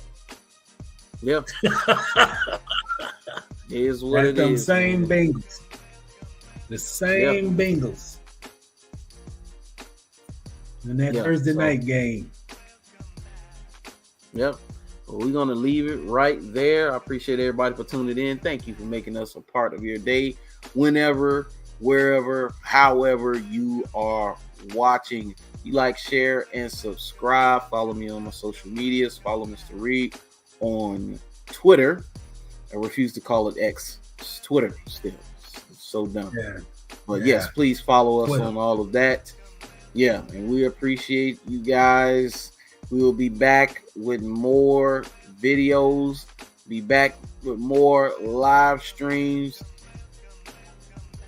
S1: Yeah. Is what it is.
S2: Same Bengals. The same Bengals. In that Thursday night game.
S1: Yep. Well, we're going to leave it right there. I appreciate everybody for tuning in. Thank you for making us a part of your day. Whenever, wherever, however you are watching. You like, share, and subscribe. Follow me on my social medias. Follow Mr. Reid on Twitter. I refuse to call it X. It's Twitter still. It's so dumb. Yeah. But yes, please follow us on all of that. Yeah, and we appreciate you guys. We will be back with more videos. Be back with more live streams.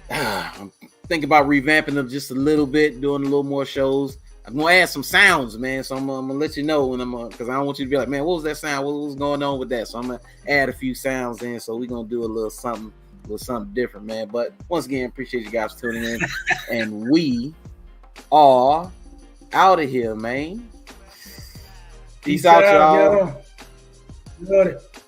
S1: I'm thinking about revamping them just a little bit, doing a little more shows. I'm gonna add some sounds, man. So I'm gonna let you know when because I don't want you to be like, man, what was that sound? What was going on with that? So I'm gonna add a few sounds in. So we're gonna do a little something different, man. But once again, appreciate you guys tuning in, and we are out of here, man. Peace out, y'all.
S2: Got it.